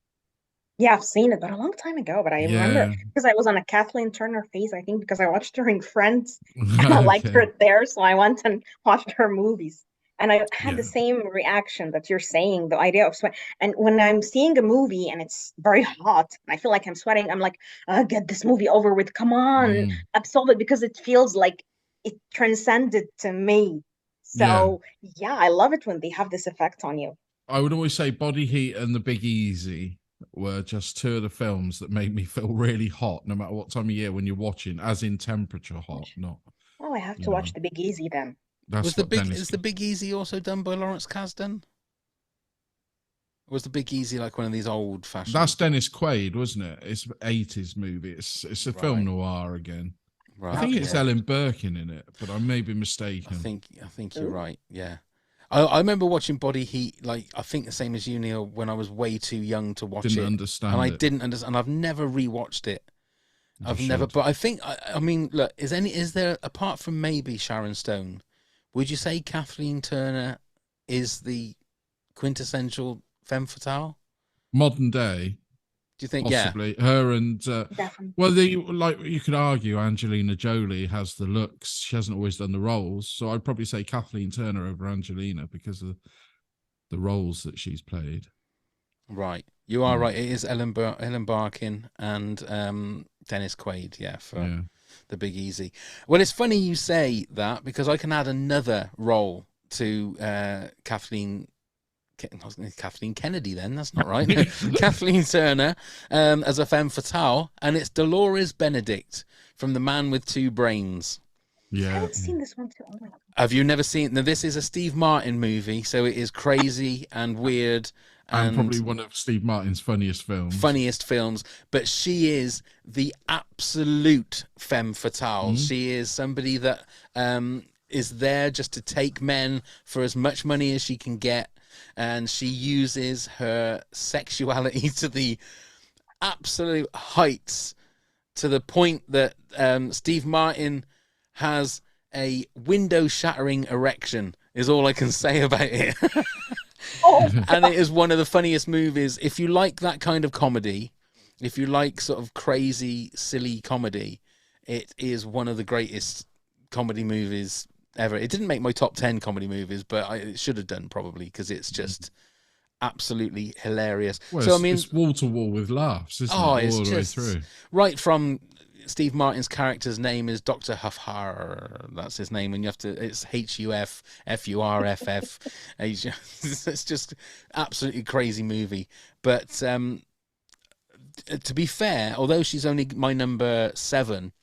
Yeah, I've seen it, but a long time ago. But I remember because I was on a Kathleen Turner phase, I think, because I watched her in Friends and I liked her there. So I went and watched her movies. And I had the same reaction that you're saying, the idea of sweat. And when I'm seeing a movie and it's very hot and I feel like I'm sweating, I'm like, get this movie over with. Come on, absolve it, because it feels like it transcended to me. So yeah, I love it when they have this effect on you.
I would always say Body Heat and The Big Easy were just two of the films that made me feel really hot, no matter what time of year when you're watching, as in temperature hot, not.
Oh, I have to watch The Big Easy then.
Is the Big Easy also done by Lawrence Kasdan? Or was The Big Easy like one of these old fashioned?
That's Dennis Quaid, wasn't it? It's an 80s movie. It's a film noir again. Right. I think it's Ellen Birkin in it, but I may be mistaken.
I think you're right. Yeah. I remember watching Body Heat, like, I think the same as you, Neil, when I was way too young to watch it.
Didn't understand
and I didn't understand, and I've never rewatched it. But I think, I mean, look, is there, apart from maybe Sharon Stone, would you say Kathleen Turner is the quintessential femme fatale?
Modern day.
Do you think?
Possibly. Her and well, you could argue Angelina Jolie has the looks. She hasn't always done the roles, so I'd probably say Kathleen Turner over Angelina because of the roles that she's played.
Right, you are right. It is Ellen Barkin and Dennis Quaid. For The Big Easy. Well, it's funny you say that because I can add another role to Kathleen Kennedy, then that's not right. Kathleen Turner as a femme fatale, and it's Dolores Benedict from The Man with Two Brains.
Yeah, I haven't seen this one too.
Have you never seen? Now, this is a Steve Martin movie, so it is crazy and weird,
and probably one of Steve Martin's funniest films.
But she is the absolute femme fatale. She is somebody that is there just to take men for as much money as she can get. And she uses her sexuality to the absolute heights, to the point that Steve Martin has a window-shattering erection, is all I can say about it. And it is one of the funniest movies. If you like that kind of comedy, if you like sort of crazy, silly comedy, it is one of the greatest comedy movies ever. It didn't make my top 10 comedy movies, but it should have done probably, because it's just absolutely hilarious.
Well, so I mean, it's wall to wall with laughs, isn't it? All
it's
the
just
way through.
Right from Steve Martin's character's name is Dr. Huffar. That's his name, and you have to. It's HUFFURFF. It's just absolutely crazy movie. But to be fair, although she's only my number 7.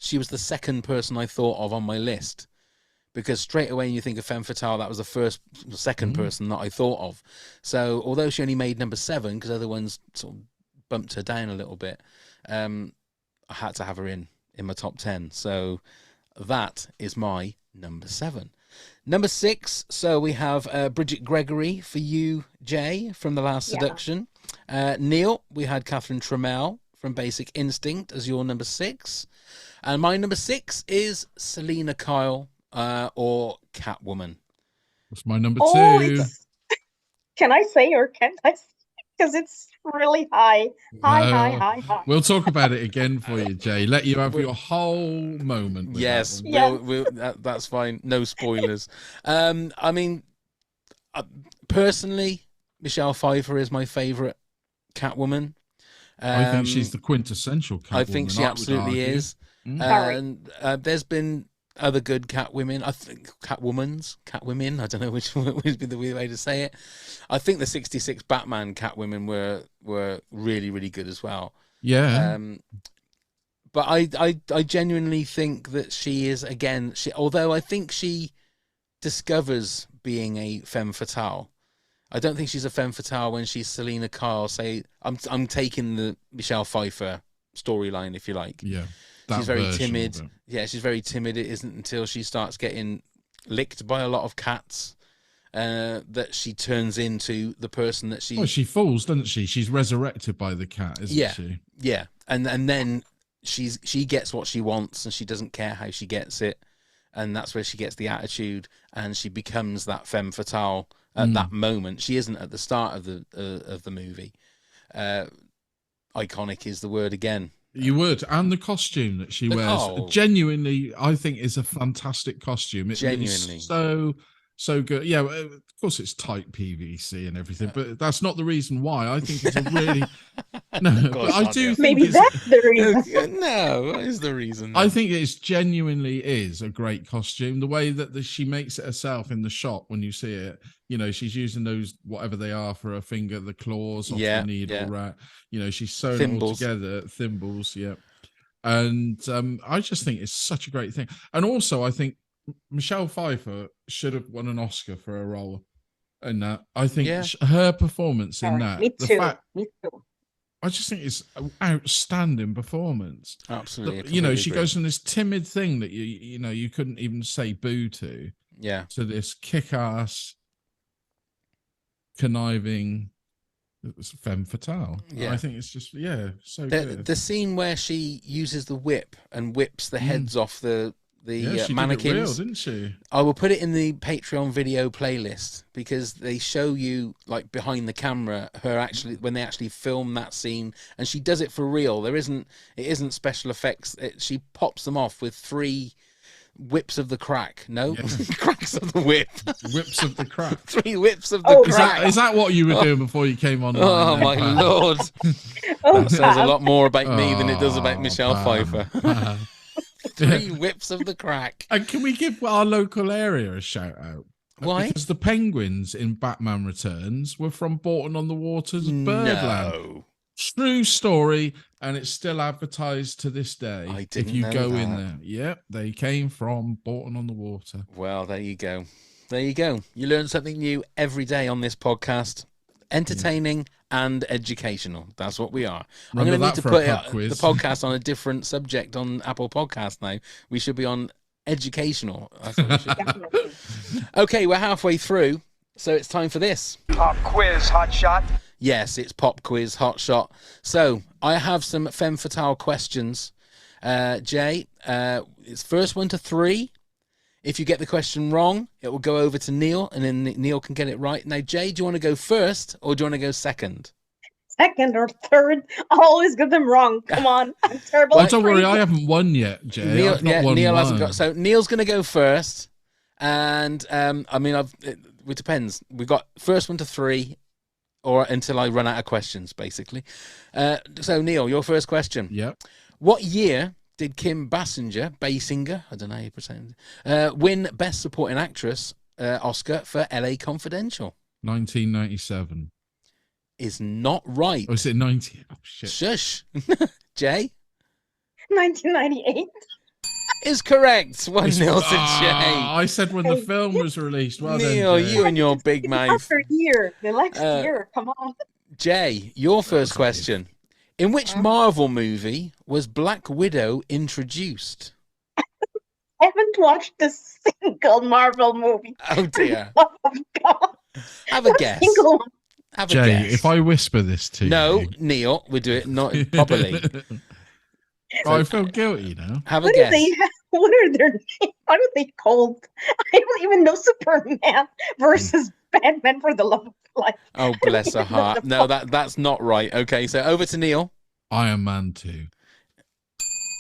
She was the second person I thought of on my list, because straight away when you think of femme fatale, that was the second person that I thought of. So although she only made number 7, because other ones sort of bumped her down a little bit. I had to have her in my top 10. So that is my number 7. Number 6, so we have Bridget Gregory for you, Jay, from The Last Seduction. Neil, we had Catherine Trammell from Basic Instinct as your number 6. And my number 6 is Selena Kyle or Catwoman.
That's my number 2.
Can I say or can't I say? Because it's really high. High.
We'll talk about it again for you, Jay. Let you have your whole moment.
Yes, that's fine. No spoilers. I mean, personally, Michelle Pfeiffer is my favourite Catwoman.
I think she's the quintessential Catwoman.
I think she absolutely is. And there's been other good Catwomen. I think Catwomen. I don't know which would be the way to say it. I think the '66 Batman Catwomen were really, really good as well.
Yeah.
But I genuinely think that she is, again, although I think she discovers being a femme fatale. I don't think she's a femme fatale when she's Selena Kyle. Say, I'm taking the Michelle Pfeiffer storyline, if you like.
Yeah.
She's very timid. Yeah, she's very timid. It isn't until she starts getting licked by a lot of cats that she turns into the person that she...
Well, she falls, doesn't she? She's resurrected by the cat, isn't she?
Yeah. And then she gets what she wants, and she doesn't care how she gets it. And that's where she gets the attitude, and she becomes that femme fatale at that moment. She isn't at the start of the movie. Iconic is the word again.
You would, and the costume that she wears, genuinely, I think is a fantastic costume. It is so good. Yeah, of course it's tight PVC and everything, but that's not the reason why. I think it's a really but I do think
maybe that's the reason.
No, what is the reason?
I think it genuinely is a great costume. The way that she makes it herself in the shot when you see it, you know, she's using those whatever they are for her finger, the claws off the needle, right? You know, she's sewn it all together, thimbles, and I just think it's such a great thing. And also, I think Michelle Pfeiffer should have won an Oscar for her role in that. I think her performance in that,
me too.
I just think it's an outstanding performance.
Absolutely.
You know, she goes from this timid thing that you couldn't even say boo to, to this kick-ass, conniving femme fatale. I think it's just so good.
The scene where she uses the whip and whips the heads off the
she
mannequins,
did it real, didn't she?
I will put it in the Patreon video playlist because they show you, like, behind the camera her actually when they actually film that scene, and she does it for real. It isn't special effects. She pops them off with 3 whips of the crack. No, cracks of the whip.
Whips of the crack.
3 whips of the crack.
Is that what you were doing before you came on?
Oh my lord! That says a lot more about me than it does about Michelle Pfeiffer. 3 whips of the crack.
And can we give our local area a shout out?
Why?
Because the penguins in Batman Returns were from Bourton-on-the-Water's Birdland.
No.
True story, and it's still advertised to this day.
I didn't
if you
know
go
that.
in there. Yep, they came from Bourton-on-the-Water.
Well, there you go. There you go. You learn something new every day on this podcast. Entertaining and educational. That's what we are.
Remember,
I'm going to need to put
the
podcast on a different subject on Apple Podcasts now. We should be on educational. That's what we should. Okay, we're halfway through, so it's time for this.
Pop quiz, hot shot.
Yes, it's pop quiz, hot shot. So I have some femme fatale questions. Jay, it's first 1 to 3. If you get the question wrong, it will go over to Neil, and then Neil can get it right. Now, Jay, do you want to go first, or do you want to go second?
Second or third. I always get them wrong. Come on. I'm terrible.
Well, don't worry, I haven't won yet, Jay.
Neil hasn't got. So Neil's going to go first. And, I mean, it depends. We've got first 1 to 3, or until I run out of questions, basically. So, Neil, your first question.
Yep.
What year did Kim Basinger, I don't know how you pronounce it, win Best Supporting Actress Oscar for LA Confidential?
1997.
Is not right.
Oh, is it 90? Oh, shit.
Shush. Jay?
1998.
Is correct. 1-0 to Jay.
I said when the film was released. Well,
Neil,
then,
you and your big mouth.
The next year. Come on.
Jay, your first question. In which Marvel movie was Black Widow introduced?
I haven't watched a single Marvel movie.
Oh dear.
Oh God.
Have a
Not
guess.
single one.
Have a
Jay,
guess.
if I whisper this to
No,
you.
Neil, we do it not properly.
Oh, I feel guilty now.
Have a
What do
guess.
they have? What are their names? What are they called? I don't even know Superman versus Batman for the love of life.
Oh, bless her heart. No, that's not right. Okay, so over to Neil.
Iron Man 2.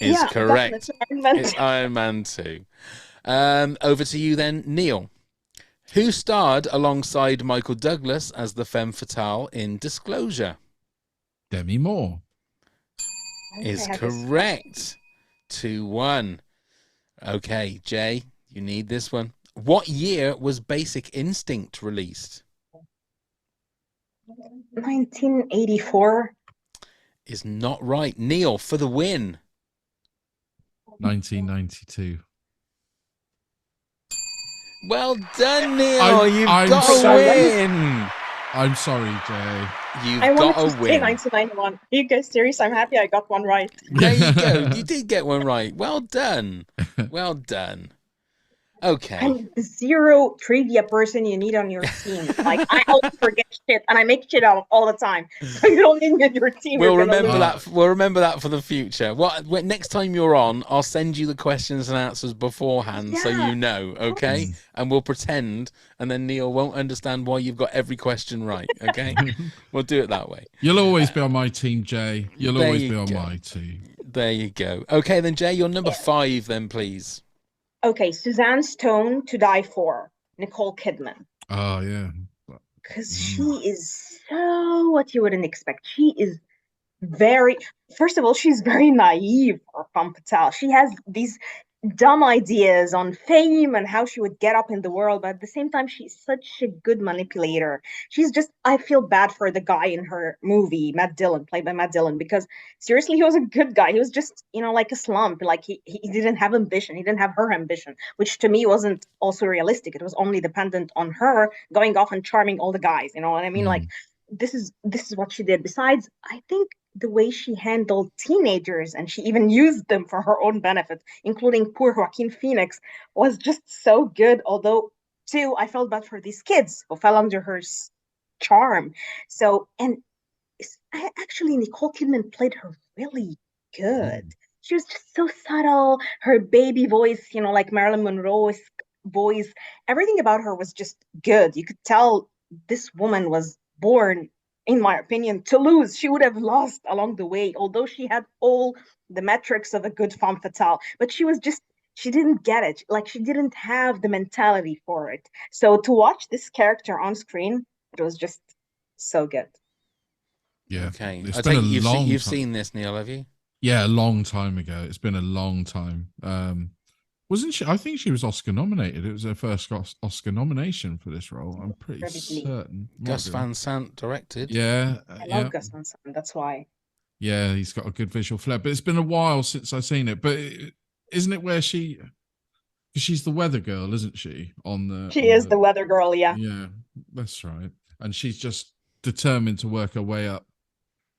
Is
Yeah,
correct.
definitely.
It's Iron Man 2. Over to you then, Neil. Who starred alongside Michael Douglas as the Femme Fatale in Disclosure?
Demi Moore.
Is correct. 2-1. Okay, Jay, you need this one. What year was Basic Instinct released?
1984.
Is not right. Neil, for the win.
1992.
Well done, Neil. You've got
sorry.
a win.
I'm sorry, Jay.
You've
I
got
wanted
a
to say
win.
1991. Are you guys serious? I'm happy I got one right.
There you go. You did get one right. Well done. Well done. Okay.
I'm the zero trivia person you need on your team. Like, I always forget shit, and I make shit out all the time. So you don't need me on your team.
We'll remember that. We'll remember that for the future. Next time you're on, I'll send you the questions and answers beforehand, so you know. Okay, and we'll pretend, and then Neil won't understand why you've got every question right. Okay, we'll do it that way.
You'll always be on my team, Jay. You'll always be on my team.
There you go. Okay, then Jay, you're number 5, then please.
Okay, Suzanne Stone, To Die For, Nicole Kidman.
Oh, yeah.
Because she is so what you wouldn't expect. She is first of all, she's very naive for Femme Fatale. She has these dumb ideas on fame and how she would get up in the world, but at the same time, she's such a good manipulator. I feel bad for the guy in her movie, Matt Dillon, played by Matt Dillon, because seriously, he was a good guy. He was just, like a slump. Like he didn't have ambition. He didn't have her ambition, which to me wasn't also realistic. It was only dependent on her going off and charming all the guys. You know what I mean? Like this is what she did. Besides, I think the way she handled teenagers, and she even used them for her own benefit, including poor Joaquin Phoenix, was just so good. Although, too, I felt bad for these kids who fell under her charm. So, and actually, Nicole Kidman played her really good. She was just so subtle. Her baby voice, like Marilyn Monroe's voice, everything about her was just good. You could tell this woman was born, in my opinion, to lose. She would have lost along the way, although she had all the metrics of a good femme fatale. But she didn't get it. Like, she didn't have the mentality for it. So to watch this character on screen, it was just so good.
Yeah.
Okay.
It's
I
been
take
a
you've seen this, Neil, have you?
Yeah, a long time ago. It's been a long time. Wasn't she? I think she was Oscar nominated. It was her first Oscar nomination for this role. I'm pretty certain.
Gus Van Sant directed.
Yeah.
I love Gus Van Sant. That's why.
Yeah, he's got a good visual flair. But it's been a while since I've seen it. But isn't it where she's the weather girl, isn't she? She
is the weather girl, yeah.
Yeah, that's right. And she's just determined to work her way up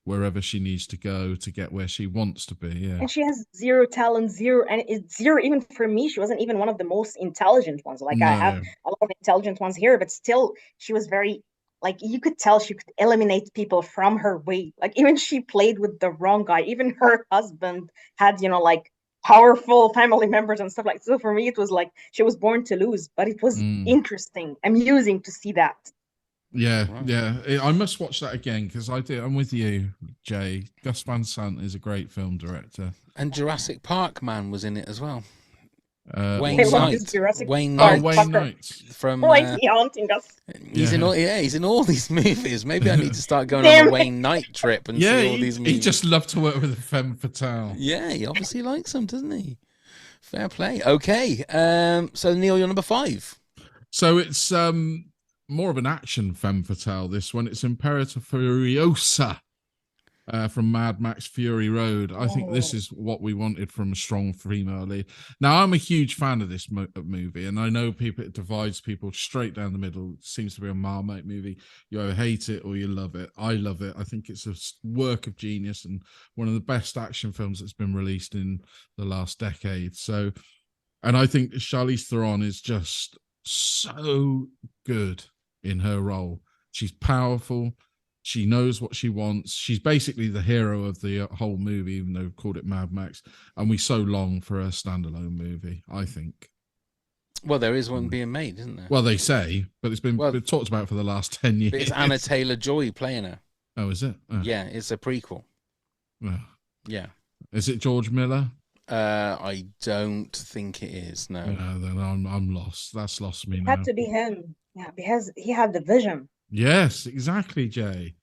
wherever she needs to go to get where she wants to be. Yeah.
And she has zero talent, and it's zero. Even for me, she wasn't even one of the most intelligent ones. Like, I have a lot of intelligent ones here, but still, she was very, like, you could tell she could eliminate people from her way. Like, even she played with the wrong guy. Even her husband had, like, powerful family members and stuff like that. So for me, it was like she was born to lose, but it was interesting, amusing to see that.
Yeah, yeah. I must watch that again because I'm with you, Jay. Gus Van Sant is a great film director.
And Jurassic Park man was in it as well.
Wayne
Knight.
Wayne Knight
from
haunting us.
He's in all these movies. Maybe I need to start going on a Wayne Knight trip and see all these movies.
He just loved to work with a femme fatale.
Yeah, he obviously likes them, doesn't he? Fair play. Okay. So Neil, you're number 5.
So it's more of an action femme fatale, this one. It's Imperator Furiosa. from Mad Max Fury Road. I think this is what we wanted from a strong female lead. Now, I'm a huge fan of this movie, and I know it divides people straight down the middle. It seems to be a Marmite movie. You either hate it or you love it. I love it. I think it's a work of genius and one of the best action films that's been released in the last decade. So, and I think Charlize Theron is just so good in her role. She's powerful. She knows what she wants. She's basically the hero of the whole movie, even though we called it Mad Max. And we so long for a standalone movie, I think.
Well, there is one being made, isn't there?
Well, they say, but it's been talked about for the last 10 years.
But it's Anna Taylor-Joy playing her.
Oh, is it? Oh.
Yeah, it's a prequel.
Oh.
Yeah.
Is it George Miller?
I don't think it is. No.
Then I'm lost. That's lost me
It
now.
had to be him. Yeah, because he had the vision.
Yes, exactly, Jay.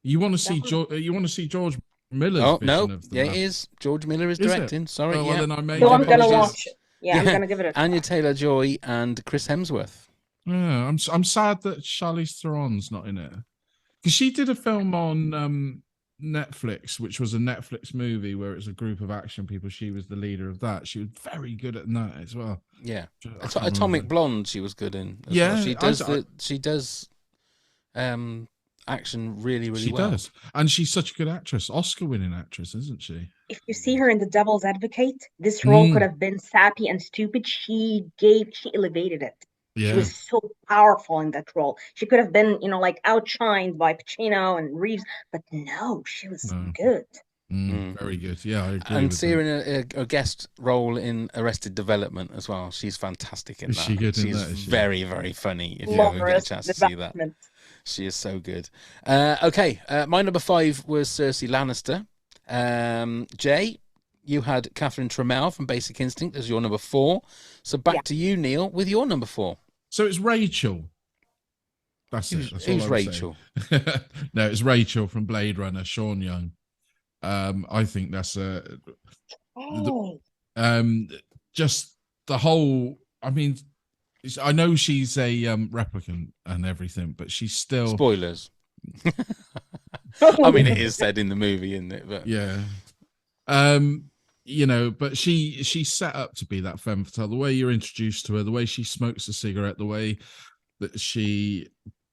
You want to see George Miller's
Oh
vision
no,
of the
yeah,
map.
it is. George Miller is directing. Sorry,
Oh, well,
yeah.
then I may
So I'm
give it
gonna
a shot.
watch it. Yeah, I'm gonna give it a try.
Anya Taylor-Joy and Chris Hemsworth.
Yeah, I'm sad that Charlize Theron's not in it because she did a film on Netflix, which was a Netflix movie where it was a group of action people. She was the leader of that. She was very good at that as well.
Yeah,
I can't
Atomic
remember.
Blonde. She was good in. As
Yeah,
well. She does action really well.
She does, and she's such a good actress, Oscar-winning actress, isn't she?
If you see her in The Devil's Advocate, this role could have been sappy and stupid. She elevated it.
Yeah.
She was so powerful in that role. She could have been, like outshined by Pacino and Reeves, but no, she was good.
Very good. Yeah, I agree.
And see her in a guest role in Arrested Development as well. She's fantastic in that.
Is she good in
She's
that? Is she?
very, very funny. If you
Love
ever get a
Arrested
chance to see that,
Development.
she is so good. Okay, my number 5 was Cersei Lannister. Jay, you had Catherine Trammell from Basic Instinct as your number 4. So back to you, Neil, with your number 4.
So it's Rachel. That's it. That's all
Who's
I would
Rachel?
say. No, it's Rachel from Blade Runner, Sean Young. I think that's just the whole. I mean, I know she's a replicant and everything, but she's still
spoilers. I mean, it is said in the movie, isn't it? But
yeah. But she's set up to be that femme fatale. The way you're introduced to her, the way she smokes a cigarette, the way that she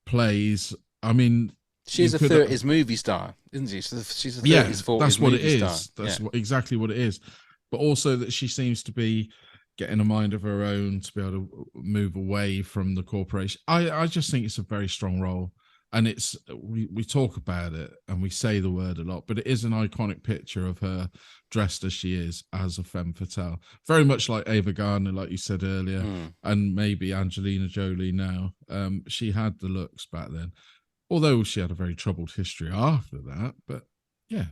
plays. I mean,
she's a 30s movie star, isn't she? She's a 30s, 40s
that's what it
movie
is.
star.
That's exactly what it is. But also that she seems to be getting a mind of her own to be able to move away from the corporation. I just think it's a very strong role. And it's we talk about it and we say the word a lot, but it is an iconic picture of her dressed as she is as a femme fatale. Very much like Ava Gardner, like you said earlier, and maybe Angelina Jolie now. She had the looks back then, although she had a very troubled history after that. But yeah,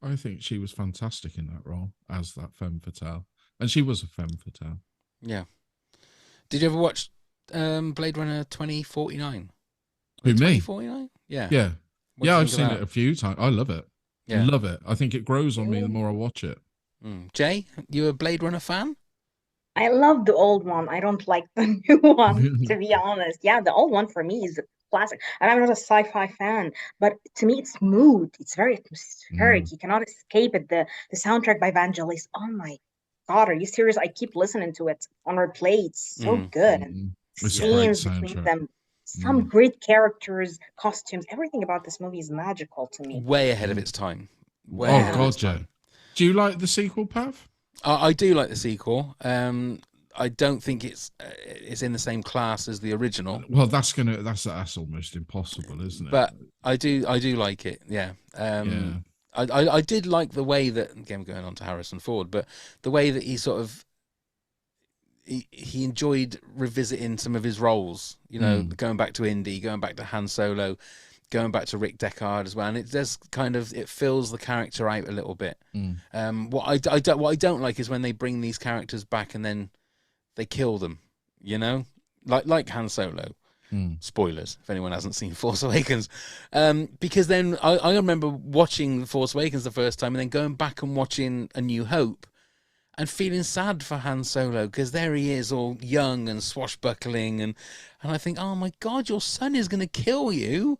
I think she was fantastic in that role as that femme fatale. And she was a femme fatale.
Yeah. Did you ever watch Blade Runner 2049?
Who, me?
2049? Yeah.
Yeah.
What do you
I've
think
seen
of
it
that?
a few times. I love it.
Yeah.
I love it. I think it grows on me the more I watch it.
Jay, you a Blade Runner fan?
I love the old one. I don't like the new one, to be honest. Yeah, the old one for me is a classic. And I'm not a sci-fi fan, but to me it's smooth. It's very atmospheric. You cannot escape it. The soundtrack by Vangelis. Oh my God, are you serious? I keep listening to it on replay. It's so good. And
It's a great
scenes between
soundtrack.
them. Some great characters, costumes, everything about this movie is magical to me.
Way ahead of its time. Way
Oh
ahead of
God,
its
Joe.
time.
Do you like the sequel, Pav?
I do like the sequel. I don't think it's in the same class as the original.
Well, that's almost impossible, isn't it?
But I do like it. Yeah. I did like the way that, again, going on to Harrison Ford, but the way that he sort of he enjoyed revisiting some of his roles, going back to Indy, going back to Han Solo, going back to Rick Deckard as well, and it does it fills the character out a little bit. What I don't like is when they bring these characters back and then they kill them, like Han Solo. Spoilers if anyone hasn't seen Force Awakens, because then I remember watching Force Awakens the first time and then going back and watching A New Hope. and feeling sad for Han Solo, because there he is, all young and swashbuckling, and I think, oh my God, your son is going to kill you.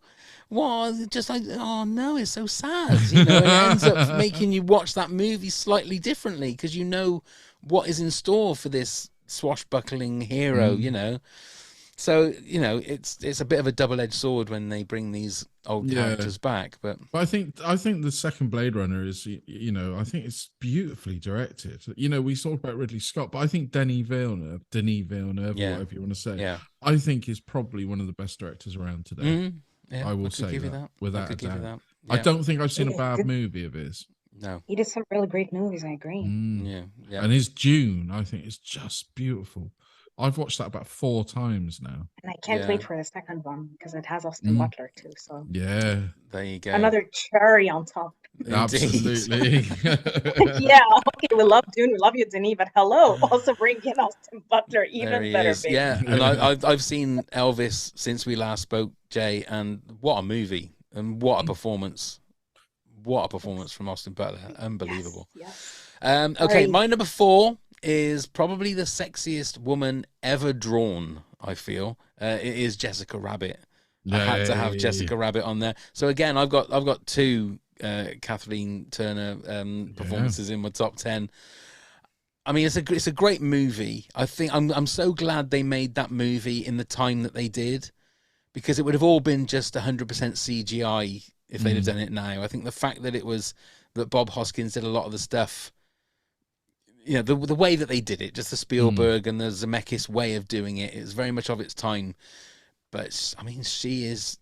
What? Just like, oh no, it's so sad, you know. And it ends up making you watch that movie slightly differently, because you know what is in store for this swashbuckling hero, you know. So, you know, it's a bit of a double-edged sword when they bring these old characters back. But
I think the second Blade Runner is, you know, I think it's beautifully directed. You know, we talk about Ridley Scott, but I think Denis Villeneuve, whatever you want to say, I think is probably one of the best directors around today. I will say that without a doubt. I don't think I've seen a bad movie of his.
No,
he did some really great movies. I agree.
Yeah.
And his Dune, I think, is just beautiful. I've watched that about 4 times now.
And I can't wait for the second one, because it has Austin Butler too. So
yeah,
there you go.
Another cherry on top.
Absolutely.
Yeah, okay, we love Dune, we love you, Denis, but hello, also bring in Austin Butler, even better. Baby.
Yeah, and I've seen Elvis since we last spoke, Jay, and what a movie, and what a performance. What a performance from Austin Butler. Unbelievable.
Yes.
Okay, my number 4 is probably the sexiest woman ever drawn, I feel. It is Jessica Rabbit. I had to have Jessica Rabbit on there. So again, I've got 2 Kathleen Turner performances in my top 10. I mean, it's a great movie. I think I'm so glad they made that movie in the time that they did, because it would have all been just 100% CGI if they'd have done it now. I think the fact that Bob Hoskins did a lot of the stuff, you know, the way that they did it, just the Spielberg and the Zemeckis way of doing it, is very much of its time. But I mean, she is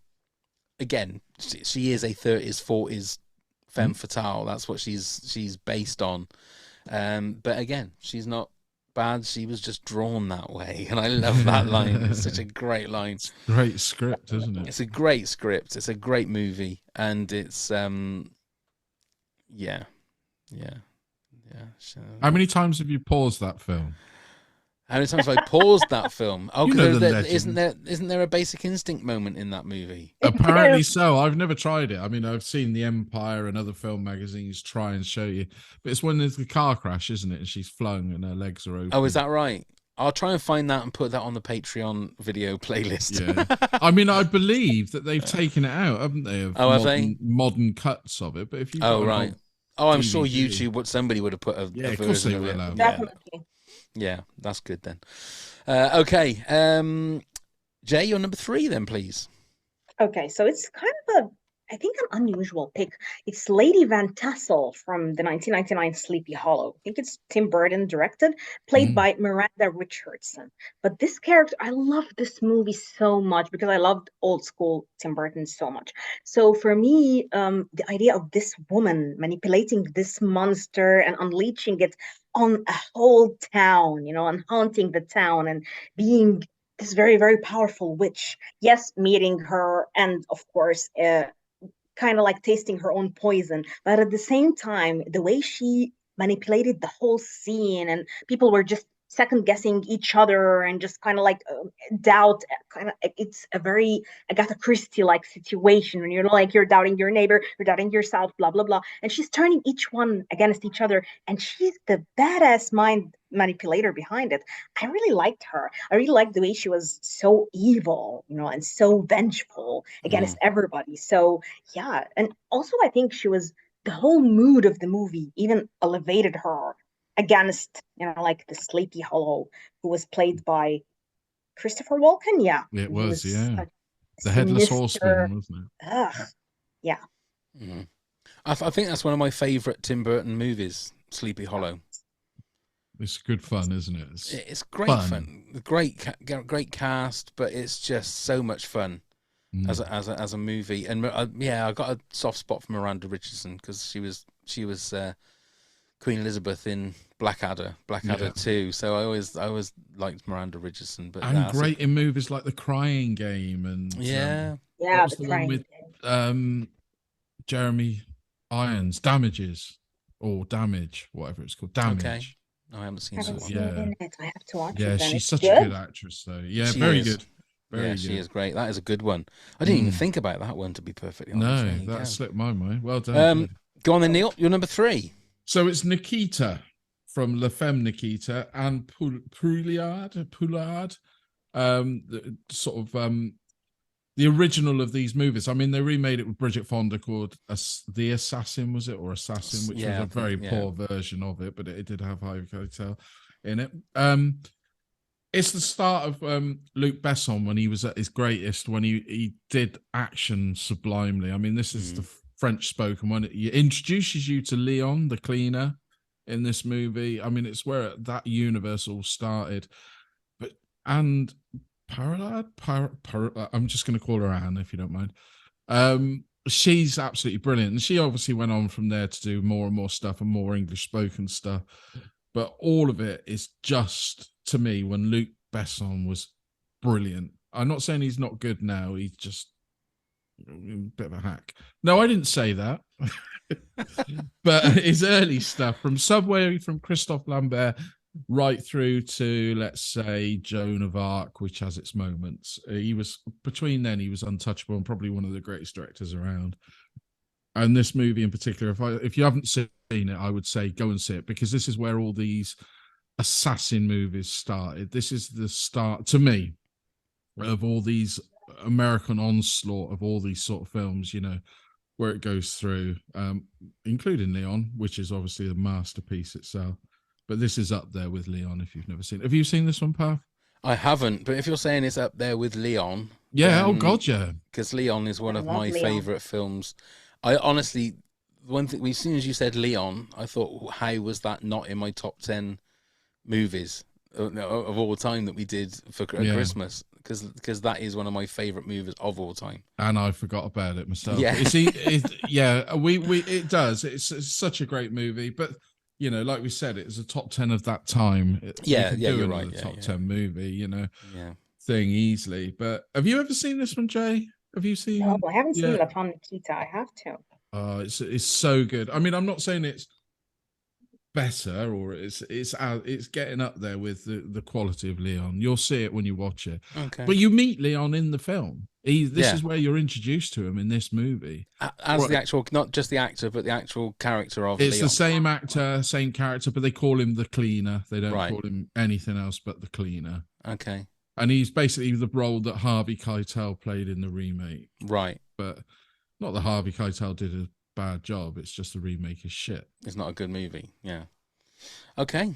a 30s, 40s femme fatale. That's what she's based on. But again, she's not bad. She was just drawn that way, and I love that line. It's such a great line. It's
great script, isn't it?
It's a great script. It's a great movie, and it's
How many times have you paused that film?
How many times have I paused that film? Oh,
You know
because
the
isn't there a Basic Instinct moment in that movie?
Apparently so. I've never tried it. I mean, I've seen the Empire and other film magazines try and show you, but it's when there's the car crash, isn't it? And she's flung and her legs are open.
Oh, is that right? I'll try and find that and put that on the Patreon video playlist.
Yeah. I mean, I believe that they've taken it out, haven't they?
Have they?
Modern cuts of it. But if you
right. Oh, I'm sure YouTube, somebody would have put a
of course they will have.
Definitely.
Yeah, that's good then. Okay. Jay, you're number 3 then, please.
Okay, so it's kind of I think an unusual pick. It's Lady Van Tassel from the 1999 Sleepy Hollow. I think it's Tim Burton directed, played by Miranda Richardson. But this character, I love this movie so much because I loved old school Tim Burton so much. So for me, the idea of this woman manipulating this monster and unleashing it on a whole town, you know, and haunting the town and being this very, very powerful witch. Yes, meeting her and, of course, kind of like tasting her own poison. But at the same time, the way she manipulated the whole scene and people were just second guessing each other and just kind of like doubt, it's a very Agatha Christie like situation when you're doubting your neighbor, you're doubting yourself, blah blah blah, and she's turning each one against each other, and she's the badass mind manipulator behind it. I really liked her. I really liked the way she was so evil, you know, and so vengeful against everybody. So yeah, and also I think she was the whole mood of the movie even elevated her against, you know, like the Sleepy Hollow, who was played by Christopher Walken. Yeah,
it was the Headless Horseman, wasn't
it? Yeah.
I think that's one of my favorite Tim Burton movies, Sleepy Hollow.
It's good fun, isn't it?
It's great fun. Great cast, but it's just so much fun as a movie. And I got a soft spot for Miranda Richardson because she was Queen Elizabeth in Blackadder 2. So I always liked Miranda Richardson. But
great in movies like The Crying Game and
The
one with Jeremy Irons, Damage, whatever it's called, Damage.
Okay. I haven't seen it.
I have to watch it.
Yeah, she's such a good actress, though. Yeah, she very good. Very good.
She is great. That is a good one. I didn't even think about that one, to be perfectly honest.
No, that slipped my mind. Well done.
Go on then, Neil. You're number 3.
So it's Nikita from La Femme Nikita and Poulard, sort of the original of these movies. I mean, they remade it with Bridget Fonda called The Assassin, was it, or Assassin, which was a very poor version of it, but it did have Harvey Keitel in it. It's the start of Luc Besson when he was at his greatest, when he did action sublimely. I mean, this is the French spoken one. It introduces you to Leon, the cleaner, in this movie. I mean, it's where that universe all started. And Parallad, I'm just going to call her Anne, if you don't mind. She's absolutely brilliant. And she obviously went on from there to do more and more stuff and more English spoken stuff. But all of it is just, to me, when Luc Besson was brilliant. I'm not saying he's not good now. He's just a bit of a hack. No, I didn't say that. But his early stuff, from Subway, from Christophe Lambert, right through to, let's say, Joan of Arc, which has its moments. He was untouchable and probably one of the greatest directors around. And this movie in particular, if you haven't seen it, I would say go and see it, because this is where all these assassin movies started. This is the start, to me, of all these American onslaught of all these sort of films, you know, where it goes through, including Leon, which is obviously a masterpiece itself. But this is up there with Leon if you've never seen it. Have you seen this one, Pav?
I haven't, but if you're saying it's up there with Leon...
Yeah, oh God, yeah.
Because Leon is one of my favourite films. I honestly, one thing, as soon as you said Leon, I thought, how was that not in my top 10 movies of all time that we did for Christmas? Because that is one of my favourite movies of all time.
And I forgot about it myself.
Yeah,
it does. It's such a great movie, but you know, like we said, it was a top 10 of that time.
You're right.
Top 10 movie, you know, thing easily. But have you ever seen this one, Jay? Have you seen?
No, I haven't seen La Femme Nikita. I have to.
Oh, it's so good. I mean, I'm not saying it's better or it's getting up there with the quality of Leon. You'll see it when you watch it.
Okay.
But you meet Leon in the film. This is where you're introduced to him in this movie.
As the actual, not just the actor, but the actual character of Leon.
It's the same actor, same character, but they call him the cleaner. They don't call him anything else but the cleaner.
Okay.
And he's basically the role that Harvey Keitel played in the remake.
Right.
But not that Harvey Keitel did a bad job. It's just the remake is shit.
It's not a good movie. Yeah. Okay.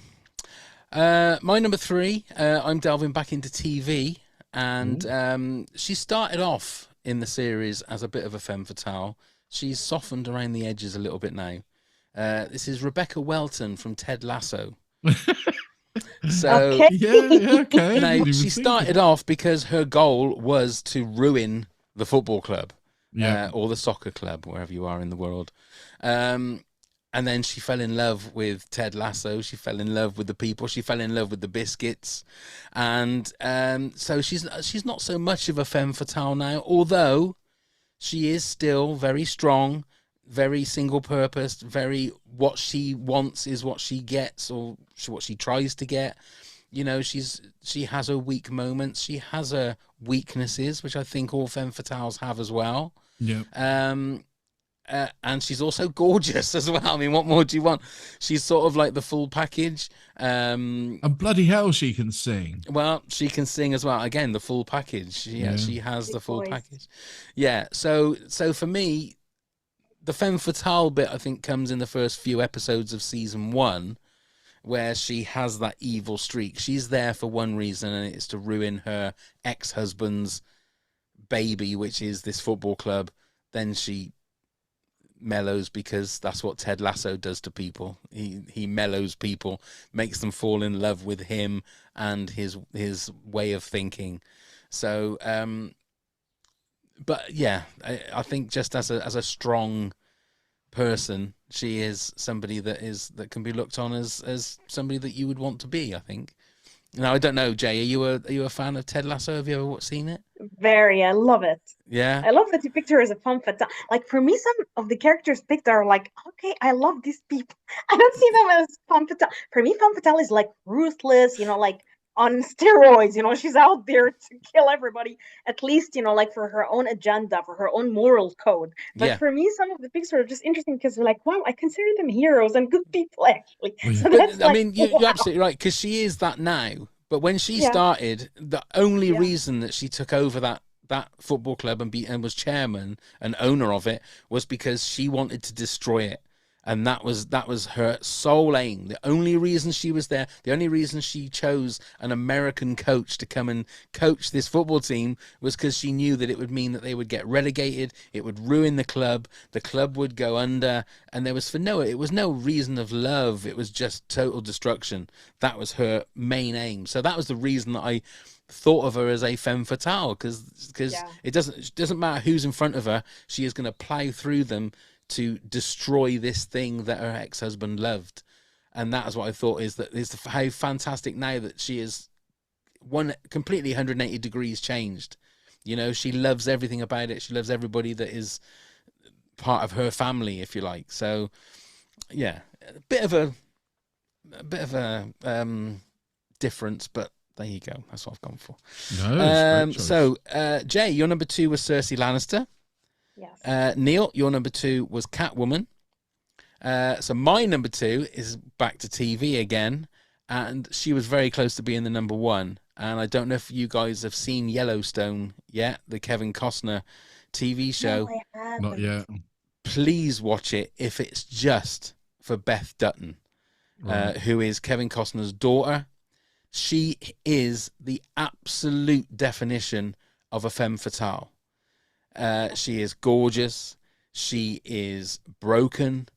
My number 3, I'm delving back into TV. And she started off in the series as a bit of a femme fatale. She's softened around the edges a little bit now. This is Rebecca Welton from Ted Lasso. So
okay.
Now, she started off because her goal was to ruin the football club, or the soccer club, wherever you are in the world. And then she fell in love with Ted Lasso. She fell in love with the people. She fell in love with the biscuits. And so she's not so much of a femme fatale now, although she is still very strong, very single-purposed, very what she wants is what she gets, or what she tries to get. You know, she has her weak moments. She has her weaknesses, which I think all femme fatales have as well.
Yeah.
And she's also gorgeous as well. I mean, what more do you want? She's sort of like the full package.
And bloody hell, she can sing.
Well, she can sing as well. Again, the full package. She has the full package. Yeah. So for me, the femme fatale bit, I think, comes in the first few episodes of season 1, where she has that evil streak. She's there for one reason, and it's to ruin her ex-husband's baby, which is this football club. Then she mellows, because that's what Ted Lasso does to people. He mellows people, makes them fall in love with him and his way of thinking. So but yeah, I think just as a strong person, she is somebody that can be looked on as somebody that you would want to be, I think. Now, I don't know, Jay, are you a fan of Ted Lasso? Have you ever seen it?
Very. I love it.
Yeah.
I love that you picked her as a femme fatale. Like, for me, some of the characters picked are like, okay, I love these people. I don't see them as femme fatale. For me, femme fatale is like ruthless, you know, like on steroids. You know, she's out there to kill everybody, at least, you know, like for her own agenda, for her own moral code. But
Yeah.
for me, some of the pigs are just interesting because they're like, wow, I consider them heroes and good people, actually. So
But
that's
I
like,
mean, you're absolutely right, because she is that now. But when she
Yeah.
started, the only
Yeah.
reason that she took over that football club and was chairman and owner of it was because she wanted to destroy it. And that was her sole aim. The only reason she was there, the only reason she chose an American coach to come and coach this football team was because she knew that it would mean that they would get relegated, it would ruin the club would go under, and it was no reason of love, it was just total destruction. That was her main aim. So that was the reason that I thought of her as a femme fatale, because it doesn't matter who's in front of her, she is going to plow through them to destroy this thing that her ex-husband loved. And that is what I thought is how fantastic now that she is completely 180 degrees changed. You know, she loves everything about it. She loves everybody that is part of her family, if you like. So yeah, a bit of a difference, but there you go. That's what I've gone for.
No,
so Jay, your number 2 was Cersei Lannister.
Yes.
Neil, your number 2 was Catwoman. So my number 2 is back to TV again, and she was very close to being the number 1. And I don't know if you guys have seen Yellowstone yet, the Kevin Costner TV show.
No, I haven't.
not yet.
Please watch it if it's just for Beth Dutton, who is Kevin Costner's daughter. She is the absolute definition of a femme fatale. She is gorgeous. She is broken.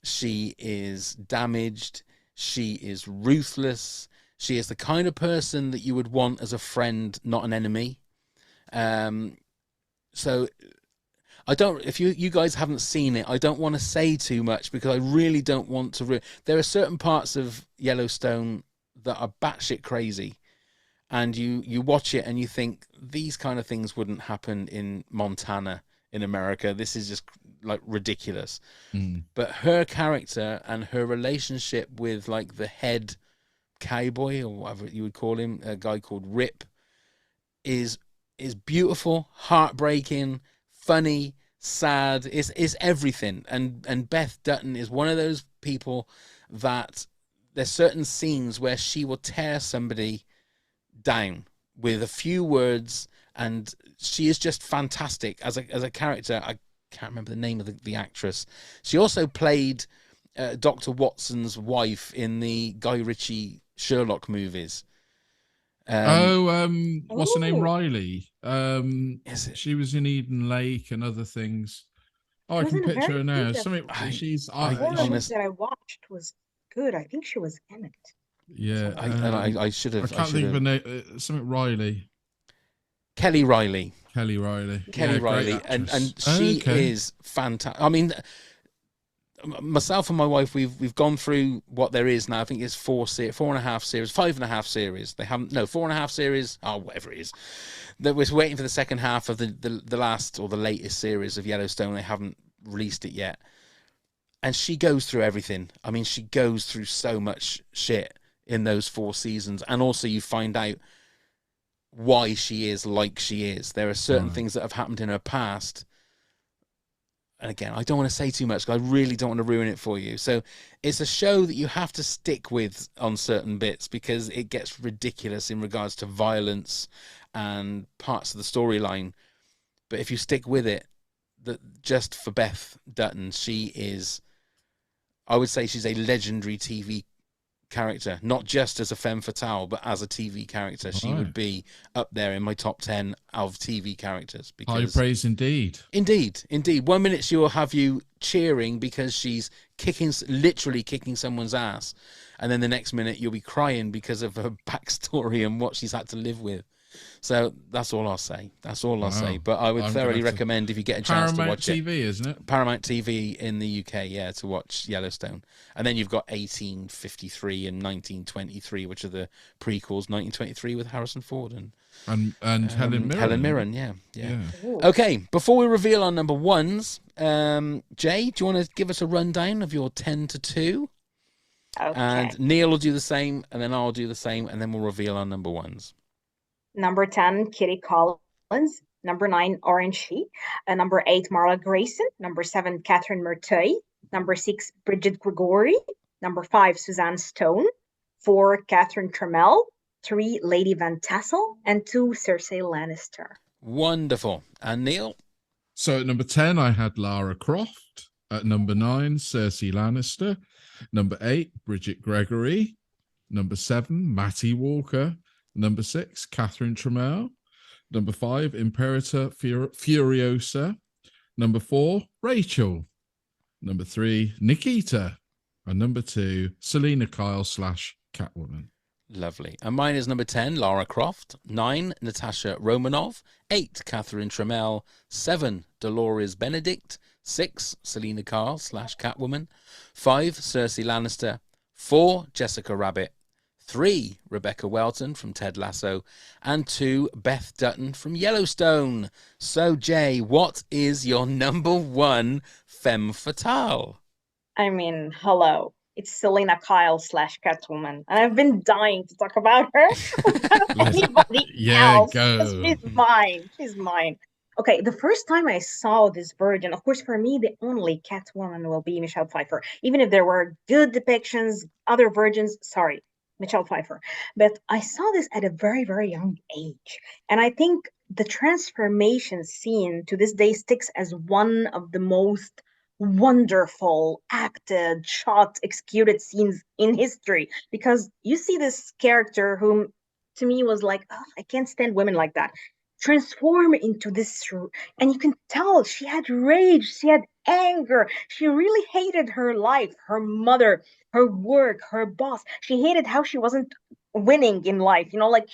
She is damaged. She is ruthless. She is the kind of person that you would want as a friend, not an enemy. So I don't, if you guys haven't seen it, I don't want to say too much because I really don't want to. There are certain parts of Yellowstone that are batshit crazy. And you watch it and you think these kind of things wouldn't happen in Montana, in America. This is just like ridiculous. But her character and her relationship with like the head cowboy or whatever you would call him, a guy called Rip, is beautiful, heartbreaking, funny, sad. Is everything. And Beth Dutton is one of those people that there's certain scenes where she will tear somebody down with a few words, and she is just fantastic as a character. I can't remember the name of the actress. She also played Dr. Watson's wife in the Guy Ritchie Sherlock movies.
What's her name? Riley.
Is it?
She was in Eden Lake and other things. Oh, I
She was
can
in a
picture her
very
now.
good-
Something.
One of the ones that I watched was good. I think she was in it.
Yeah,
I should have.
I can't think of her name. Something Riley.
Kelly Riley.
Kelly Riley.
Kelly
Yeah, great
Riley,
actress.
and she is fantastic. I mean, myself and my wife, we've gone through what there is now. I think it's 4.5 series, 5.5 series. They haven't 4.5 series. Oh, whatever it is. That we're waiting for the second half of the last or the latest series of Yellowstone. They haven't released it yet, and she goes through everything. I mean, she goes through so much shit in those 4 seasons, and also you find out why she is like she is. There are certain things that have happened in her past, and again, I don't want to say too much because I really don't want to ruin it for you. So it's a show that you have to stick with on certain bits because it gets ridiculous in regards to violence and parts of the storyline. But if you stick with it, that just for Beth Dutton, I would say she's a legendary TV character, not just as a femme fatale, but as a TV character. She would be up there in my top 10 of TV characters.
High praise indeed.
Indeed. 1 minute she will have you cheering because she's literally kicking someone's ass, and then the next minute you'll be crying because of her backstory and what she's had to live with. So that's all I'll say. I'll say. But I would thoroughly recommend if you get a chance to watch
Paramount TV,
it.
isn't it?
Paramount TV in the UK, yeah, to watch Yellowstone. And then you've got 1853 and 1923, which are the prequels. 1923 with Harrison Ford and
Helen Mirren.
Helen Mirren, yeah. Okay, before we reveal our number ones, Jay, do you want to give us a rundown of your 10 to 2?
Okay.
And Neil will do the same, and then I'll do the same, and then we'll reveal our number ones.
Number 10, Kitty Collins. Number 9, Orange She. Number 8, Marla Grayson. Number 7, Catherine Merteuil. Number 6, Bridget Gregory. Number 5, Suzanne Stone. 4, Catherine Trammell. 3, Lady Van Tassel. And 2, Cersei Lannister.
Wonderful. And Neil?
So at number 10, I had Lara Croft. At number 9, Cersei Lannister. Number 8, Bridget Gregory. Number 7, Matty Walker. Number 6, Catherine Trammell. Number 5, Imperator Furiosa. Number 4, Rachel. Number 3, Nikita. And number 2, Selena Kyle / Catwoman.
Lovely. And mine is number 10, Lara Croft. 9, Natasha Romanoff. 8, Catherine Trammell. 7, Dolores Benedict. 6, Selena Kyle / Catwoman. 5, Cersei Lannister. 4, Jessica Rabbit. 3, Rebecca Welton from Ted Lasso, and 2, Beth Dutton from Yellowstone. So, Jay, what is your number 1 femme fatale?
I mean, hello. It's Selena Kyle / Catwoman. And I've been dying to talk about her without anybody else.
Go.
She's mine. She's mine. Okay, the first time I saw this version, of course, for me, the only Catwoman will be Michelle Pfeiffer. Even if there were good depictions, other versions, sorry. Michelle Pfeiffer. But I saw this at a very, very young age. And I think the transformation scene to this day sticks as one of the most wonderful acted, shot, executed scenes in history. Because you see this character whom to me was like, oh, I can't stand women like that, transform into this, and you can tell she had rage, she had anger, she really hated her life, her mother, her work, her boss. She hated how she wasn't winning in life, like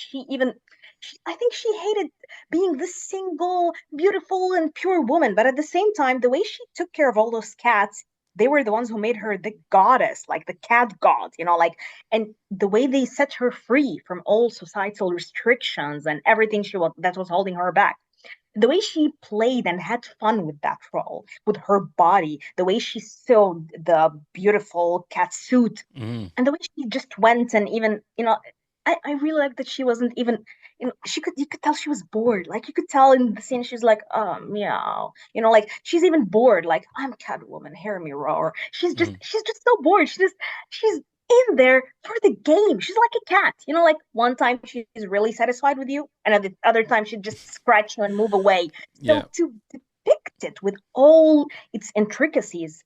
I think she hated being this single, beautiful and pure woman. But at the same time, the way she took care of all those cats, they were the ones who made her the goddess, like the cat god, and the way they set her free from all societal restrictions and everything that was holding her back. The way she played and had fun with that role, with her body, the way she sewed the beautiful cat suit, and the way she just went and even, I really like that she wasn't even, you could tell she was bored. Like you could tell in the scene, she's like, meow, like she's even bored. Like, I'm Catwoman, hear me roar. She's just so bored. She's in there for the game. She's like a cat, like one time she's really satisfied with you, and at the other time she'd just scratch you and move away. So to depict it with all its intricacies,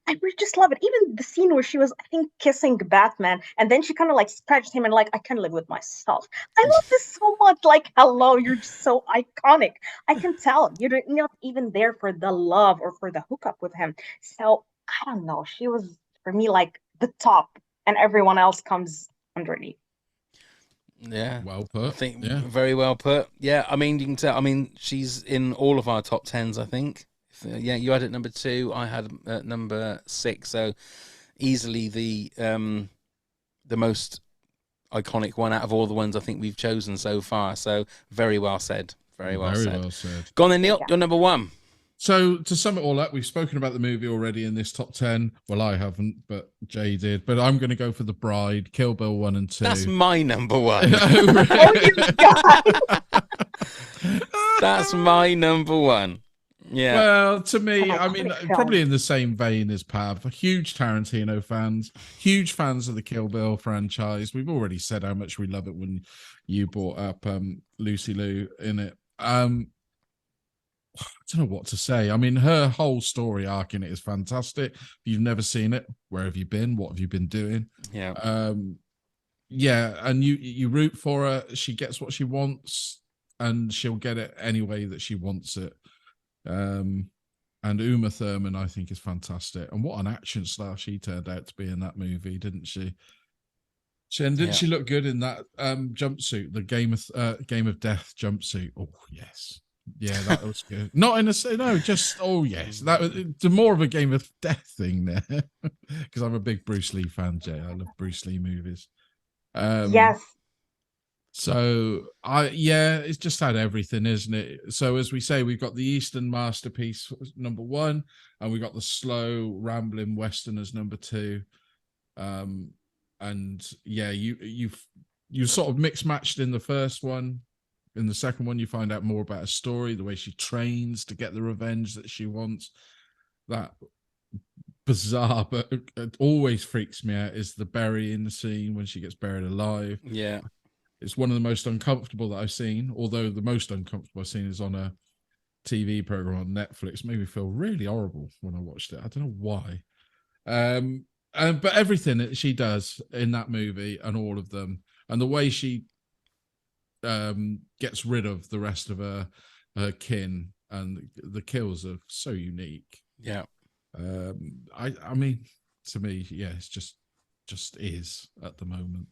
I really just love it. Even the scene where she was, I think, kissing Batman, and then she kind of like scratched him and like, I can't live with myself. I love this so much. Like, hello, you're just so iconic. I can tell you're not even there for the love or for the hookup with him. So I don't know. She was, for me, like the top, and everyone else comes underneath.
Yeah.
Well put.
I think very well put. Yeah, I mean, you can tell. I mean, she's in all of our top 10s, I think. Yeah, you had it number 2. I had number 6. So easily the most iconic one out of all the ones I think we've chosen so far. So very well said. Very well said. Go on then, Neil. You're number 1.
So to sum it all up, we've spoken about the movie already in this top 10. Well, I haven't, but Jay did. But I'm going to go for The Bride, Kill Bill 1 and 2.
That's my number 1. That's my number 1. Yeah.
Well, to me, I mean, probably in the same vein as Pav. Huge Tarantino fans, huge fans of the Kill Bill franchise. We've already said how much we love it when you brought up Lucy Liu in it. I don't know what to say. I mean, her whole story arc in it is fantastic. If you've never seen it, where have you been? What have you been doing?
Yeah.
Yeah, and you root for her. She gets what she wants, and she'll get it any way that she wants it. And Uma Thurman, I think, is fantastic. And what an action star she turned out to be in that movie, didn't she? Didn't she look good in that jumpsuit, the Game of Death jumpsuit? Oh yes. Yeah, that was good. Not in a just yes. That was more of a Game of Death thing there, because I'm a big Bruce Lee fan, Jay. I love Bruce Lee movies.
Yes.
So it's just had everything, isn't it? So as we say, we've got the Eastern masterpiece number 1, and we got the slow rambling Western as number 2. And yeah, you sort of mixed matched in the first one. In the second one, you find out more about her story, the way she trains to get the revenge that she wants. That bizarre, but it always freaks me out, is the burying scene when she gets buried alive.
Yeah.
It's one of the most uncomfortable that I've seen, although the most uncomfortable I've seen is on a TV program on Netflix. It made me feel really horrible when I watched it. I don't know why. But everything that she does in that movie and all of them, and the way she gets rid of the rest of her kin, and the kills are so unique.
Yeah.
I mean, to me, yeah, it's just is at the moment.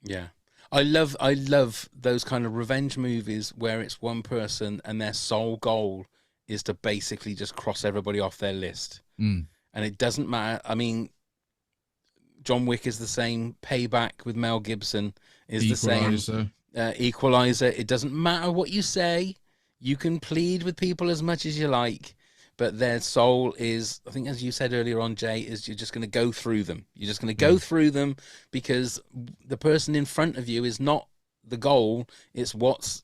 Yeah. I love those kind of revenge movies where it's one person and their sole goal is to basically just cross everybody off their list. And it doesn't matter. I mean, John Wick is the same. Payback with Mel Gibson is the same. Equalizer. It doesn't matter what you say. You can plead with people as much as you like, but their soul is, I think, as you said earlier on, Jay, is you're just going to go through them. You're just going to go through them because the person in front of you is not the goal. It's what's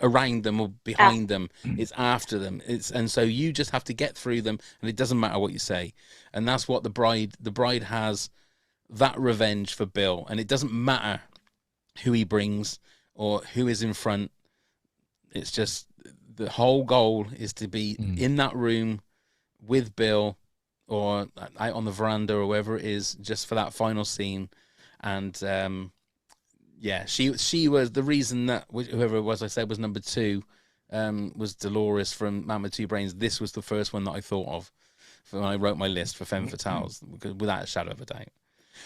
around them or behind them. It's after them. And so you just have to get through them, and it doesn't matter what you say. And that's what the bride has, that revenge for Bill. And it doesn't matter who he brings or who is in front. It's just the whole goal is to be in that room with Bill or out on the veranda or wherever it is, just for that final scene. And yeah, she was the reason that whoever it was I said was number 2 was Dolores from Man with Two Brains. This was the first one that I thought of when I wrote my list for Femme Fatales, without a shadow of a doubt.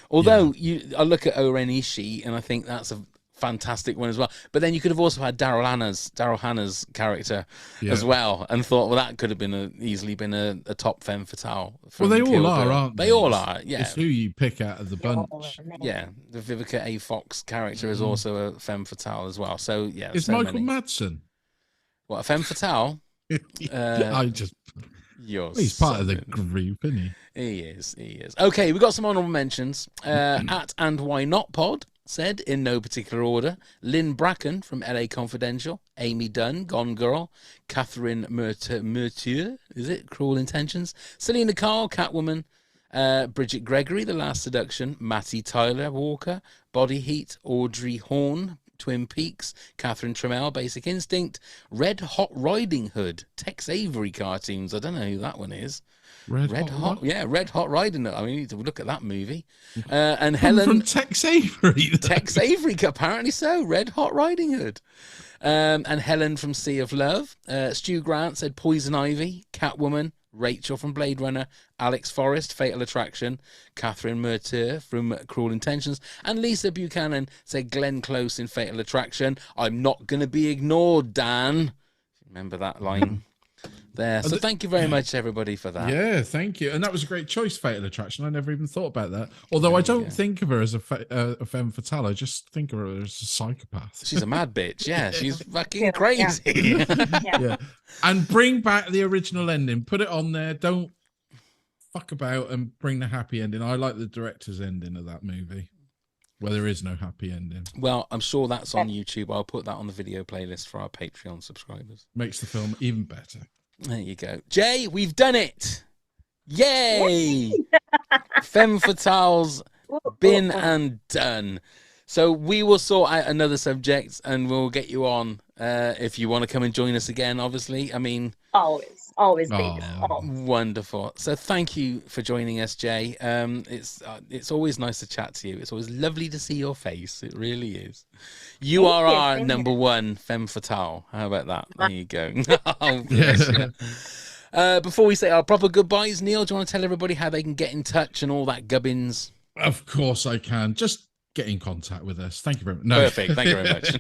Although I look at Oren Ishii and I think that's a fantastic one as well. But then you could have also had Daryl Hannah's character as well, and thought, well, that could have easily been a top Femme Fatale.
Well, they all are,
Bill.
aren't they?
They all are, yeah.
It's who you pick out of the bunch.
Yeah, the Vivica A. Fox character is also a Femme Fatale as well. So, yeah.
It's
so
Michael Madsen.
What, a Femme Fatale?
He's part of the group, isn't he?
He is. Okay, we've got some honorable mentions. At And Why Not Pod said, in no particular order, Lynn Bracken from LA Confidential, Amy Dunn, Gone Girl, Catherine Mertier, is it? Cruel Intentions, Selena Kyle, Catwoman, Bridget Gregory, The Last Seduction, Matty Tyler Walker, Body Heat, Audrey Horn, Twin Peaks, Catherine Trammell, Basic Instinct, Red Hot Riding Hood, Tex Avery cartoons. I don't know who that one is. Red Hot, yeah, Red Hot Riding Hood. I mean, you need to look at that movie. And Helen
from Tex Avery.
Tex Avery, apparently so. Red Hot Riding Hood. And Helen from Sea of Love. Stu Grant said Poison Ivy, Catwoman, Rachel from Blade Runner, Alex Forrest, Fatal Attraction, Catherine Mertier from Cruel Intentions, and Lisa Buchanan said Glenn Close in Fatal Attraction. I'm not going to be ignored, Dan. Remember that line there. So thank you very much, everybody, for that.
Yeah, thank you. And that was a great choice, Fatal Attraction. I never even thought about that. Although I don't think of her as a femme fatale. I just think of her as a psychopath.
She's a mad bitch. Yeah, she's fucking crazy.
Yeah. And bring back the original ending. Put it on there. Don't fuck about and bring the happy ending. I like the director's ending of that movie, where there is no happy ending.
Well, I'm sure that's on YouTube. I'll put that on the video playlist for our Patreon subscribers.
Makes the film even better.
There you go. Jay, we've done it. Yay! Femme Fatales been and done. So we will sort out another subject and we'll get you on if you want to come and join us again, obviously. I mean...
Always, baby.
Wonderful. So thank you for joining us, Jay. It's always nice to chat to you. It's always lovely to see your face. It really is. You are our number one Femme Fatale. How about that? There you go. Before we say our proper goodbyes, Neil, do you want to tell everybody how they can get in touch and all that gubbins?
Of course I can. Just get in contact with us. Thank you very much. No.
Perfect. Thank you very much.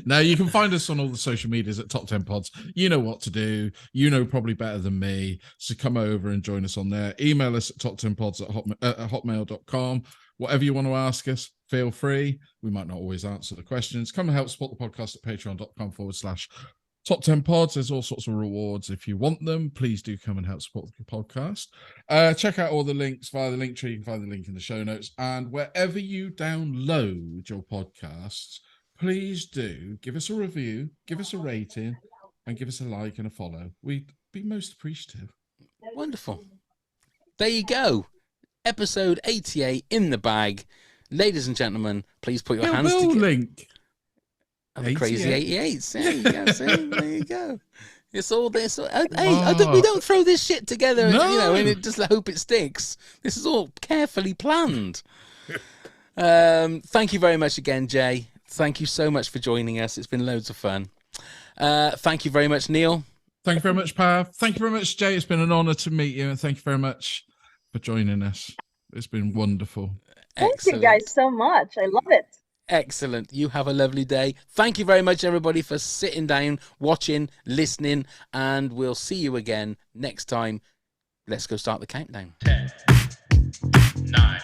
Now you can find us on all the social medias at Top 10 Pods. You know what to do. You know probably better than me. So come over and join us on there. Email us at toptenpods@hotmail.com. Whatever you want to ask us, feel free. We might not always answer the questions. Come and help support the podcast at patreon.com/Top Top 10 pods, there's all sorts of rewards. If you want them, please do come and help support the podcast. Check out all the links via the Linktree. You can find the link in the show notes. And wherever you download your podcasts, please do give us a review, give us a rating, and give us a like and a follow. We'd be most appreciative.
Wonderful. There you go. Episode 88 in the bag. Ladies and gentlemen, please put your hands together.
Link.
The crazy 88s. There you go. See? There you go. It's all this. Hey, we don't throw this shit together, and it just hope it sticks. This is all carefully planned. Thank you very much again, Jay. Thank you so much for joining us. It's been loads of fun. Thank you very much, Neil.
Thank you very much, Pav. Thank you very much, Jay. It's been an honour to meet you, and thank you very much for joining us. It's been wonderful.
Thank you guys so much. I love it.
Excellent. You have a lovely day. Thank you very much, everybody, for sitting down, watching, listening, and we'll see you again next time. Let's go start the countdown.
10, 9.